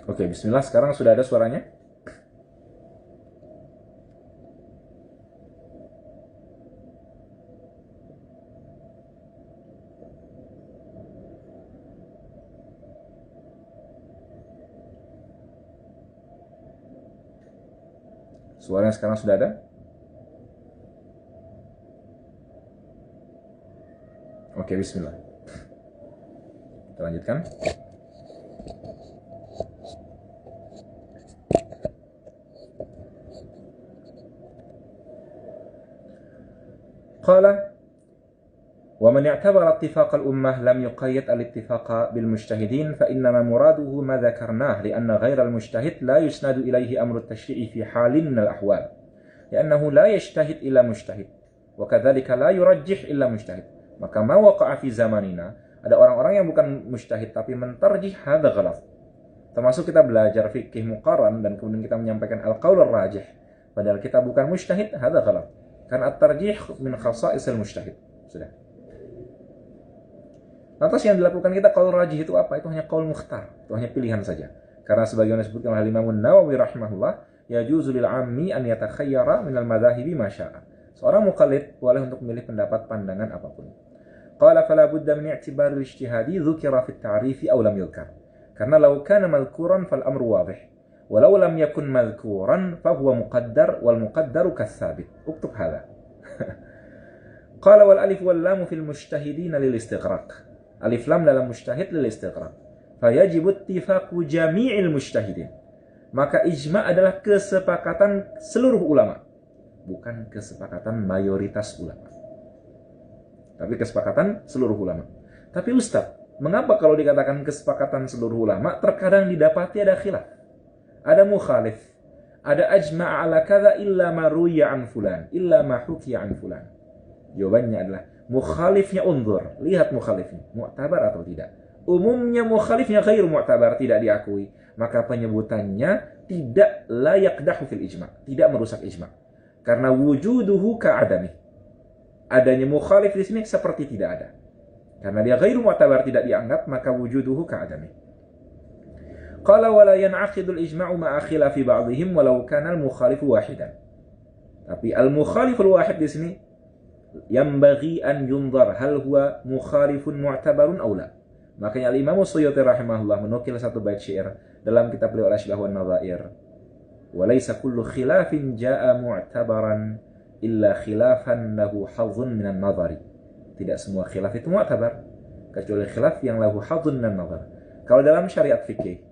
Oke, bismillah. Sekarang sudah ada suaranya? Suaranya sekarang sudah ada? Oke, bismillah. Kita lanjutkan. قال ومن اعتبر اتفاق الأمة لم يقيد الاتفاق بالمجتهدين فإنما مراده ما ذكرناه لأن غير المجتهد لا يسند إليه أمر التشريع في حال من الأحوال لأنه لا يجتهد إلا مجتهد وكذلك لا يرجح إلا مجتهد. Maka ma waqa'a fi zamanina, ada orang-orang yang bukan mujtahid tapi mentarjih, hadza ghalat. Termasuk kita belajar fikih muqarran dan kemudian kita menyampaikan al-qaul ar-rajih padahal kita bukan mujtahid, hadza ghalat. Karena at-tarjih min khasa'isil mujtahid. Sudah. Lantas yang dilakukan kita qaul rajih itu apa? Itu hanya qaul mukhtar, itu hanya pilihan saja. Karena sebagaimana disebutkan oleh Imam Nawawi rahimahullah, yajuzu lil 'ammi an yatakhayyara min al-madhahibi ma syaa. Seorang muqallid boleh untuk memilih pendapat pandangan apapun. Qala fala budda min i'tibar al-ijtihadi dzukira fi at-ta'rif aw lam yudhkar. Karena law kana madhkuran fal amru wadih. Walau lam yakun madhkuran fa huwa muqaddar wal muqaddaru kas-sabit. Uktub hadha. Qala wal alif wal lam fil mujtahidin lil istighraq. Alif lam dalam mujtahid lil istighraq. Fa yajibu ittifaqu jami'il mujtahidin. Maka ijma' adalah kesepakatan seluruh ulama, bukan kesepakatan mayoritas ulama. Tapi kesepakatan seluruh ulama. Tapi Ustaz, mengapa kalau dikatakan kesepakatan seluruh ulama terkadang didapati ada khilaf? Ada mukhalif. Ada ajma'a ala kadza illa ma ruya an fulan, illa ma hukiya an fulan. Jawabannya adalah mukhalifnya unzur, lihat mukhalifnya, mu'tabar atau tidak. Umumnya mukhalifnya ghairu mu'tabar, tidak diakui, maka penyebutannya tidak la yaqdahu fil ijma', tidak merusak ijma'. Karena wujuduhu ka'adami. Adanya mukhalif di sini seperti tidak ada. Karena dia ghairu mu'tabar, tidak dianggap, maka wujuduhu ka'adami. Qala wa la yan'aqidul ijma'u ma'a khilafi ba'dihim walau kana al-mukhalifu wahidan. Tapi al-mukhaliful wahid di sini yanbaghi an yunzar hal huwa mukhalifun mu'tabarun aw la. Makanya Al-Imam Suyuti rahimahullah menukil satu bait syair dalam kitab beliau Al-Ashbah wan Nadhair. Wa laysa kullu khilafin jaa'a mu'tabaran illa khilafan lahu hadzun minan nadhari. Tidak semua khilaf itu mu'tabar kecuali khilaf yang lahu hadzun minan nadhar. Kalau dalam syariat fikih,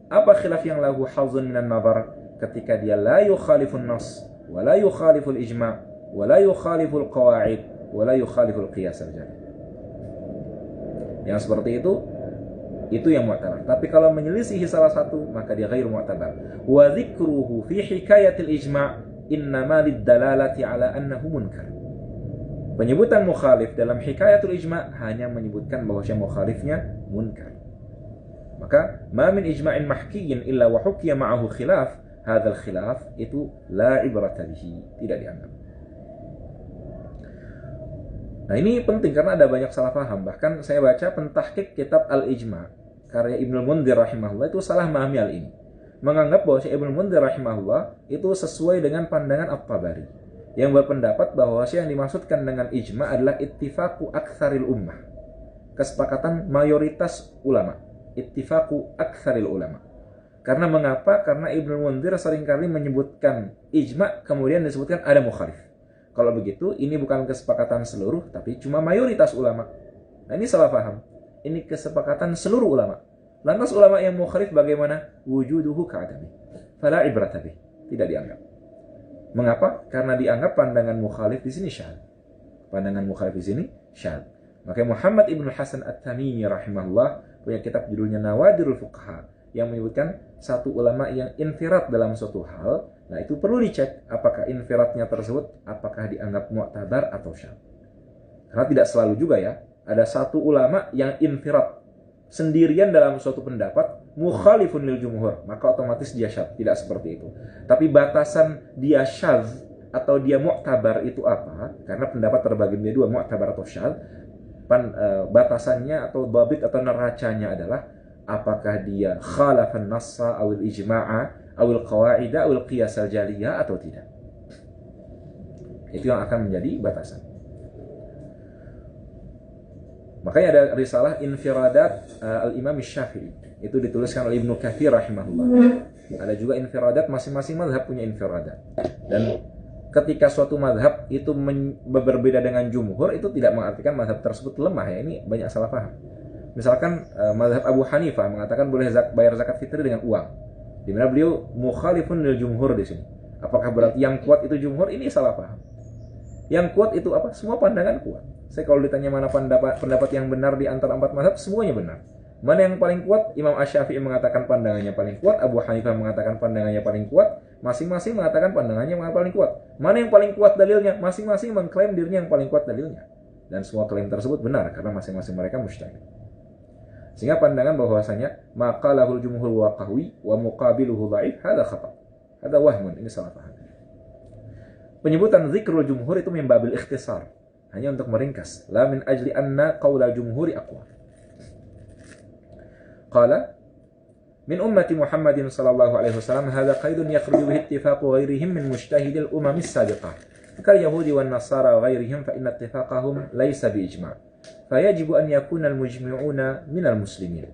apa khilaf yang lahu hadzun minan nadhar? Ketika dia la yukhalifun nas, wa la yukhaliful ijma', wa la yukhaliful qawaid, wa la yukhaliful qiyas al-jari. Yang seperti itu yang mu'tabar. Tapi kalau menyelisihi salah satu, maka dia ghairu mu'tabar. Wa dzikruhu fi hikayatil ijma' innama lid-dalalati ala annahu munkar. Penyebutan mukhalif dalam hikayatul ijma' hanya menyebutkan bahwa mukhalifnya munkar. Maka ma min ijma'in mahkiyin illa wa hukiya ma'ahu khilaf, hadzal khilaf itu la ibrata bihi, tidak dianggap. Nah ini penting karena ada banyak salah paham. Bahkan saya baca pentahqiq kitab Al-Ijma' karya Ibnu Mundzir rahimahullah itu salah memahami hal ini. Menganggap bahwa Ibnu Mundzir rahimahullah itu sesuai dengan pandangan At-Tabari yang berpendapat bahwa yang dimaksudkan dengan ijma' adalah ittifaqu aktsaril ummah. Kesepakatan mayoritas ulama. Ittifaqu aktsaril ulama. Karena mengapa? Karena Ibnu Mundzir seringkali menyebutkan ijma' kemudian disebutkan ada mukhalif. Kalau begitu, ini bukan kesepakatan seluruh, tapi cuma mayoritas ulama. Nah ini salah paham. Ini kesepakatan seluruh ulama. Lantas ulama yang mukhalif bagaimana? Wujuduhu ka'adami. Fala ibrata bih. Tidak dianggap. Mengapa? Karena dianggap pandangan mukhalif di sini syadz. Pandangan mukhalif di sini syadz. Maka Muhammad Ibn Hasan At-Tamimi rahimahullah punya kitab judulnya Nawadirul Fuqaha yang menyebutkan satu ulama yang infirat dalam suatu hal. Nah itu perlu dicek apakah infiratnya tersebut apakah dianggap mu'tabar atau syadz. Karena tidak selalu juga ya. Ada satu ulama yang infirat sendirian dalam suatu pendapat mukhalifun lil jumhur, maka otomatis dia syadz. Tidak seperti itu. Tapi batasan dia syadz atau dia mu'tabar itu apa? Karena pendapat terbagi menjadi dua, mu'tabar atau syadz. Batasannya atau babit atau neracanya adalah apakah dia khalafan nassa awil ijma'a awil qawaida awil qiyas al-jaliyah atau tidak. Itu yang akan menjadi batasan. Makanya ada risalah Infiradat Al-Imam Syafi'i. Itu dituliskan oleh Ibnu Katsir rahimahullah. Ada juga infiradat, masing-masing mazhab punya infiradat. Dan ketika suatu mazhab itu berbeda dengan jumhur, itu tidak mengartikan mazhab tersebut lemah ya. Ini banyak salah paham. Misalkan mazhab Abu Hanifah mengatakan boleh bayar zakat fitri dengan uang. Di mana beliau mukhalifun lil jumhur di sini. Apakah berarti yang kuat itu jumhur? Ini salah paham. Yang kuat itu apa? Semua pandangan kuat. Saya kalau ditanya mana pendapat yang benar di antara empat mazhab, semuanya benar. Mana yang paling kuat? Imam Asy-Syafi'i mengatakan pandangannya paling kuat, Abu Hanifah mengatakan pandangannya paling kuat, masing-masing mengatakan pandangannya yang paling kuat. Mana yang paling kuat dalilnya? Masing-masing mengklaim dirinya yang paling kuat dalilnya. Dan semua klaim tersebut benar karena masing-masing mereka mujtahid. Sehingga pandangan bahwasanya maqalahul jumhur wa qahwi wa muqabiluhu dhaif, hadza khata'. Hadza wahmun, ini salah paham. Penyebutan zikrul jumhur itu min babil ikhtisar, hanya untuk meringkas, la min ajli anna qaulal jumhuri aqwa. Qala min ummati Muhammadin sallallahu alaihi wasallam hadza qaidun yakhruju bihi ittifaqu ghairihim min mujtahidil umamis sabiqah kal yahudi wan nasara wa ghairihim fa inna ittifaqahum laysa bi ijma'. فيجب أن يكون المجمعون من المسلمين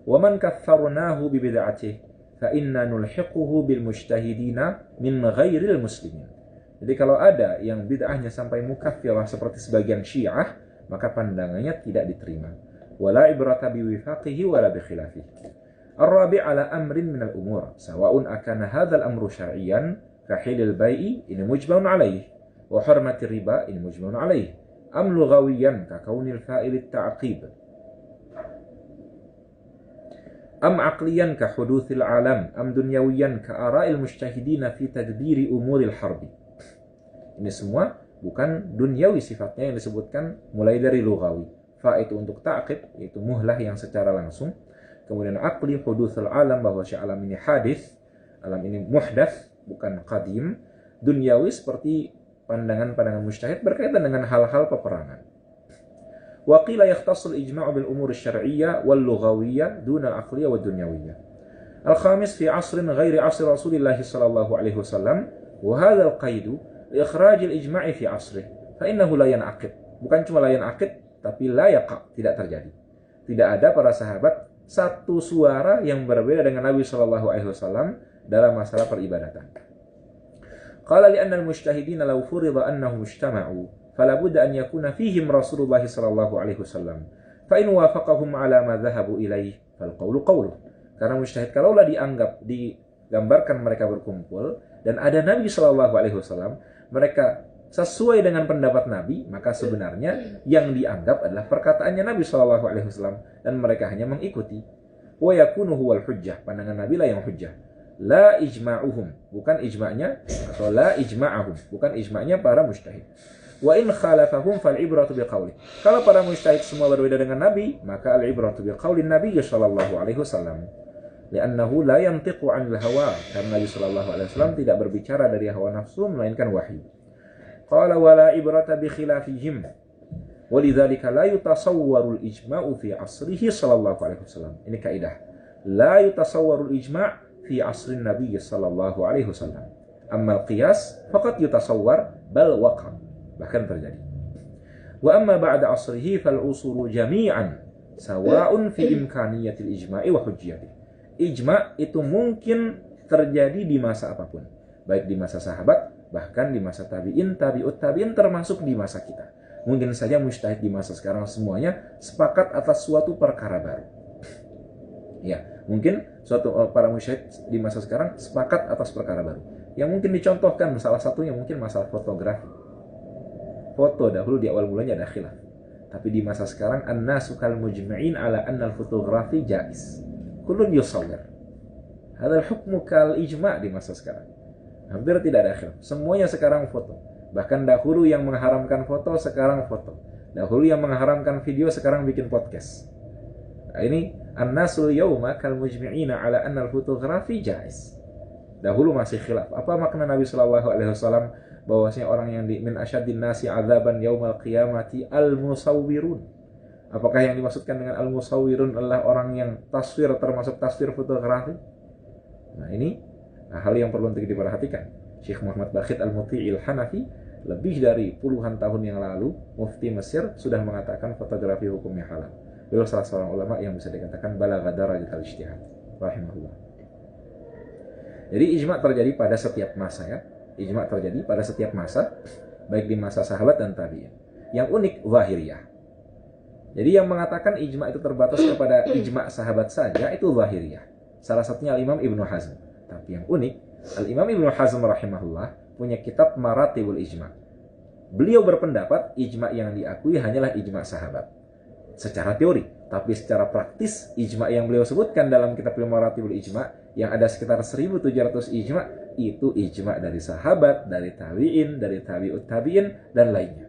ومن كفرناه ببدعته فإنا نلحقه بالمجتهدين من غير المسلمين. Jadi kalau ada yang bid'ahnya sampai mukaffirah seperti sebagian Syiah, maka pandangannya tidak diterima. Wala ibrata biwifaqihi wala bikhilafihi. Ar-rabi' ala amrin min al-umur sawa'un akana hadzal amru syar'iyyan ka hilil bai'i in mujma'un 'alayhi wa hurmati riba in mujma'un 'alayhi. Am lughawiyan ka kaunil fa'il at-ta'qib am aqliyan ka huduthil alam am dunyawiyan ka ara'il mujtahidin fi tadbiri umuril harbi. Ini semua bukan dunyawi sifatnya yang disebutkan mulai dari lughawi. Fa itu untuk ta'qib, yaitu muhlah yang secara langsung. Kemudian aqli huduthul alam, bahwa alam ini hadis, alam ini muhdats bukan qadim. Dunyawi seperti pandangan-pandangan mujtahid berkaitan dengan hal-hal peperangan. Wa qila yakhtassul ijma'u bil umur asy-syar'iyyah wal lughawiyyah duna al-aqliyyah wad dunyawiyyah. Al-khamis fi 'asrin ghairi 'asri Rasulillah sallallahu alaihi wasallam wa hadha al-qaid li ikhraj al-ijma'i fi 'asri fa innahu la yan'aqid. Bukan cuma la yan'aqid tapi la yaqa', tidak terjadi. Tidak ada para sahabat satu suara yang berbeda dengan Nabi sallallahu alaihi wasallam dalam masalah peribadatan. Qala li anna al-mujtahidina law furida annahum ijtama'u fala budda an yakuna fihim Rasulullah sallallahu alaihi wasallam fa in wafaqahum ala ma dhahabu ilaihi fal qawlu qawlu. Karena mujtahid kalaulah digambarkan mereka berkumpul dan ada Nabi sallallahu alaihi wasallam, mereka sesuai dengan pendapat Nabi, maka sebenarnya yang dianggap adalah perkataannya Nabi sallallahu alaihi wasallam dan mereka hanya mengikuti. Wa yakunu huwal hujjah, pandangan Nabi lah yang hujjah. La ijma'uhum, bukan ijma'nya, atau la ijma'ahum, bukan ijma'nya para mujtahid. Wa in khalafahum fal ibratu biqauli. Kalau para mujtahid semua berbeda dengan Nabi, maka al ibratu biqaulin Nabi sallallahu alaihi wasallam. Li'annahu la yantiqu 'anil hawa, karena Nabi sallallahu alaihi wasallam tidak berbicara dari hawa nafsu melainkan wahyu. Qala wala ibrata bi khilafihim. Walidzalika la yutasawwarul ijma'u fi asrihi sallallahu alaihi wasallam. Ini kaidah. La yutasawwarul ijma' fi asrin Nabi sallallahu alaihi wasallam. Amma al-qiyas faqad yutasawwar bal waqa'. Bahkan terjadi. Wa amma ba'da asrihi fal usulu jami'an sawa'un fi imkaniyatil ijma'i wa hujjiyati. Ijma' itu mungkin terjadi di masa apapun, baik di masa sahabat, bahkan di masa tabi'in, tabi'ut tabi'in, termasuk di masa kita. Mungkin saja mujtahid di masa sekarang semuanya sepakat atas suatu perkara baru. Ya, mungkin para mujtahid di masa sekarang sepakat atas perkara baru. Yang mungkin dicontohkan salah satunya mungkin masalah fotografi. Foto dahulu di awal mulanya ada khilaf. Tapi di masa sekarang an-nasu kal mujma'in ala anna al-fotografi jaiz. Kullun yusawwir. Hadzal hukmu kal ijma' di masa sekarang. Hampir tidak ada khilaf. Semuanya sekarang foto. Bahkan dahulu yang mengharamkan foto, sekarang foto. Dahulu yang mengharamkan video, sekarang bikin podcast. Nah, ini an-nasul yawma kal mujmi'ina ala anna al-fotografi jaiz. Dahulu masih khilaf. Apa makna Nabi sallallahu alaihi wasallam bahwasanya orang yang min asyaddin nasi adzaban yaumal qiyamati al-musawwirun? Apakah yang dimaksudkan dengan al-musawwirun adalah orang yang taswir, termasuk taswir fotografi? Nah, ini hal yang perlu untuk diperhatikan. Syekh Muhammad Bakhit Al-Muti'il Hanafi lebih dari puluhan tahun yang lalu, mufti Mesir, sudah mengatakan fotografi hukumnya halal. Beliau salah seorang ulama yang bisa dikatakan balagha darajatal ijtihad rahimahullah. Jadi ijma' terjadi pada setiap masa ya. Ijma' terjadi pada setiap masa, baik di masa sahabat dan tabi'in. Yang unik zahiriyah. Jadi yang mengatakan ijma' itu terbatas kepada ijma' sahabat saja itu zahiriyah. Salah satunya Al-Imam Ibnu Hazm. Tapi yang unik, Al-Imam Ibnu Hazm rahimahullah punya kitab Maratibul Ijma'. Beliau berpendapat ijma' yang diakui hanyalah ijma' sahabat secara teori, tapi secara praktis ijma' yang beliau sebutkan dalam kitab Maratibul Ijma' yang ada sekitar 1700 ijma' itu ijma' dari sahabat, dari tabi'in, dari tabi'ut tabi'in dan lainnya.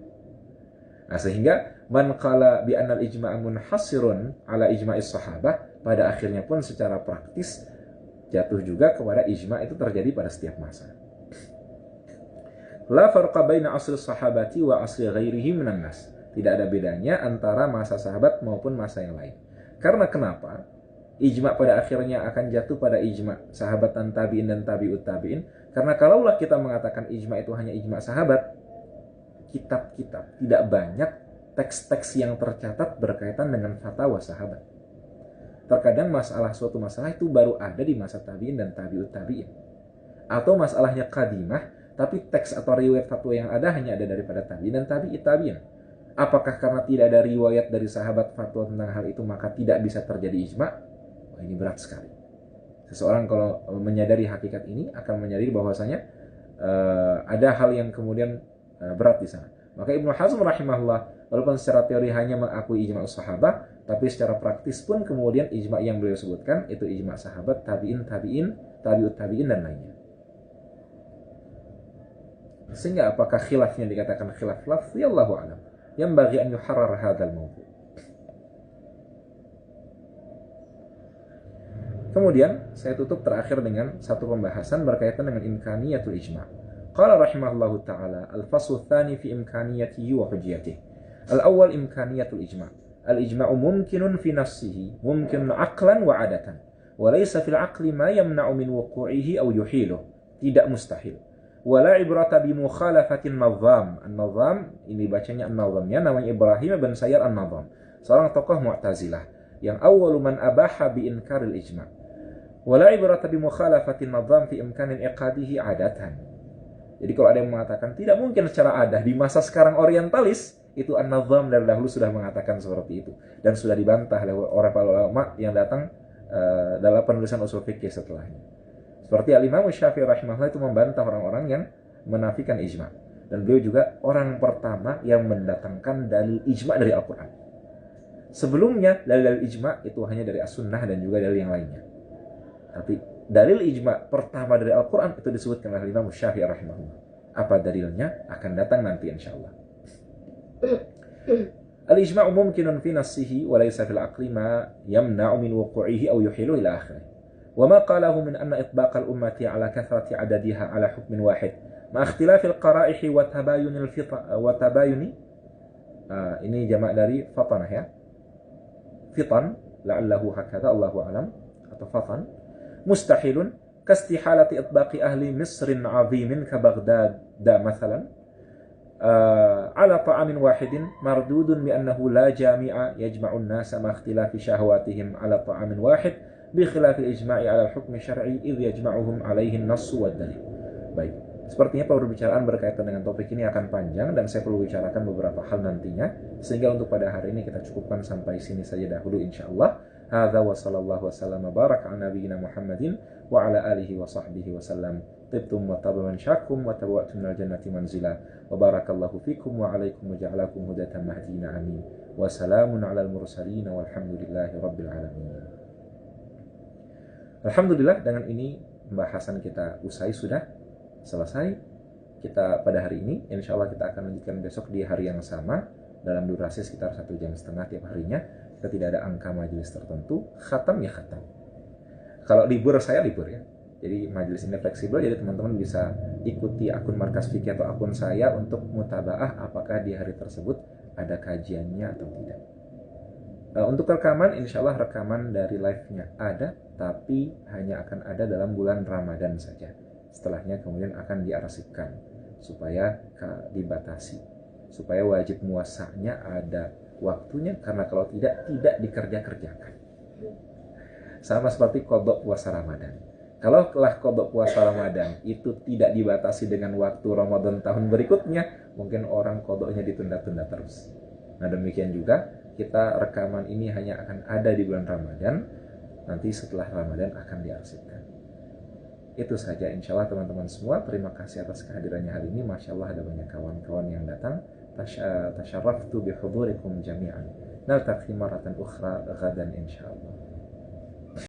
Nah, sehingga man qala bi anna al-ijma' munhasirun ala ijma'is sahabah, pada akhirnya pun secara praktis jatuh juga kepada ijma' itu terjadi pada setiap masa. La farqa baina asri sahabati wa asri ghairihi minan nas. Tidak ada bedanya antara masa sahabat maupun masa yang lain. Karena kenapa? Ijma' pada akhirnya akan jatuh pada ijma' sahabat dan tabi'in dan tabi'ut tabi'in. Karena kalaulah kita mengatakan ijma' itu hanya ijma' sahabat, kitab-kitab tidak banyak teks-teks yang tercatat berkaitan dengan fatwa sahabat. Terkadang suatu masalah itu baru ada di masa tabi'in dan tabi'ut tabi'in. Atau masalahnya qadimah, tapi teks atau riwayat fatwa yang hanya ada daripada tabi'in dan tabi'ut tabi'in. Apakah karena tidak ada riwayat dari sahabat fatwa tentang hal itu maka tidak bisa terjadi ijma'? Wah, ini berat sekali. Seseorang kalau menyadari hakikat ini akan menyadari bahwasanya ada hal yang kemudian berat di sana. Maka Ibnu Hazm rahimahullah walaupun secara teori hanya mengakui ijma' sahabat, tapi secara praktis pun kemudian ijma' yang beliau sebutkan itu ijma' sahabat, tabi'in, tabi'ut tabi'in dan lainnya. Sehingga apakah khilafnya dikatakan khilaf lafzi? Allahu a'lam. Yang bagi an yuharrar hadzal mawdu'. Kemudian saya tutup terakhir dengan satu pembahasan berkaitan dengan imkaniyatul ijma'. Qala rahimahullahu ta'ala al-faslu tsani fi imkaniyatihi wa hujjiyatihi. Al-awwal imkaniyatul ijma'. Al-ijma'u mumkinun fi nafsihi, mumkinun aqlan wa 'adatan. Wa laysa fil 'aqli ma yamna'u min wuqu'ihi aw yuhiluh. Tidak mustahil. Wala ibrata bi mukhalafatin nadham. An-nadham ini bacanya an-nadhamnya namanya Ibrahim bin Sayyar an-Nadham. Seorang tokoh Mu'tazilah yang awwalu man abaha bi inkaril ijma'. Wala ibrata bi mukhalafatin nadham fi imkanin iqadihi 'adatan. Jadi kalau ada yang mengatakan tidak mungkin secara adah di masa sekarang orientalis, itu an-nadham dari dahulu sudah mengatakan seperti itu dan sudah dibantah oleh orang ulama yang datang dalam penulisan usul fikih setelahnya. Seperti Al-Imam Syafi'i rahimahullah itu membantah orang-orang yang menafikan ijma'. Dan beliau juga orang pertama yang mendatangkan dalil ijma' dari Al-Quran. Sebelumnya dalil ijma' itu hanya dari As-Sunnah dan juga dalil yang lainnya. Tapi dalil ijma' pertama dari Al-Quran itu disebutkan oleh Imam Syafi'i rahimahullah. Apa dalilnya akan datang nanti insyaallah. Al-ijma'u mumkinun fi nafsihi wa laysa fil aqli ma yamna'u min wuqu'ihi aw yuhilu ila akhirih. Wa ma qalahu min anna itbaq al-ummati ala kathrati adadiha ala hukmin wahid ma ikhtilaf al-qara'ihi wa tabayun al-fita wa tabayun Ini jamak dari fatanah ya. Fitan, la'allahu hakadha, Allahu alam, atau fatan. Mustahilun kastihalati itbaqi ahli Misrin 'azimin ka Baghdad mathalan على طعام واحد مردود بأنه لا جامع يجمع الناس مع اختلاف شهواتهم على طعام واحد بخلاف الإجماع على الحكم الشرعي إذ يجمعهم عليه النص والدليل. Baik, sepertinya pembicaraan berkaitan dengan topik ini akan panjang dan saya perlu bicarakan beberapa hal nantinya, sehingga untuk pada hari ini kita cukupkan sampai sini saja dahulu insyaallah. Hadza wa sallallahu wasallam baraka ala nabiyyina Muhammadin wa ala alihi wa sahbihi wasallam. Tibtum wa taba mansyakum wa tabawwa'tum minal jannati manzila wa barakallahu fikum wa alaikum wa ja'alakum hudatan mahdina amin. Wa salamun alal mursalin walhamdulillahi rabbil alamin. Alhamdulillah, dengan ini pembahasan kita usai, sudah selesai. Kita pada hari ini insyaallah kita akan lanjutkan besok di hari yang sama dalam durasi sekitar 1,5 jam tiap harinya. Kita tidak ada angka majelis tertentu. Khatam ya khatam. Kalau libur saya libur ya. Jadi majelis ini fleksibel, jadi teman-teman bisa ikuti akun Markas Fikih atau akun saya untuk mutabaah apakah di hari tersebut ada kajiannya atau tidak. Untuk rekaman, insya Allah rekaman dari live-nya ada, tapi hanya akan ada dalam bulan Ramadan saja. Setelahnya kemudian akan diarsipkan supaya dibatasi, supaya wajib muasanya ada waktunya, karena kalau tidak dikerja-kerjakan. Sama seperti qadha puasa Ramadan. Kalau telah qadha puasa Ramadan itu tidak dibatasi dengan waktu Ramadan tahun berikutnya, mungkin orang qadhanya ditunda-tunda terus. Nah demikian juga kita rekaman ini hanya akan ada di bulan Ramadan, nanti setelah Ramadan akan diarsipkan. Itu saja insya Allah teman-teman semua. Terima kasih atas kehadirannya hari ini. Masya Allah ada banyak kawan-kawan yang datang. Tasyarraftu bihudurikum jami'an. Naltaqi maratan ukhra ghadan insya Allah.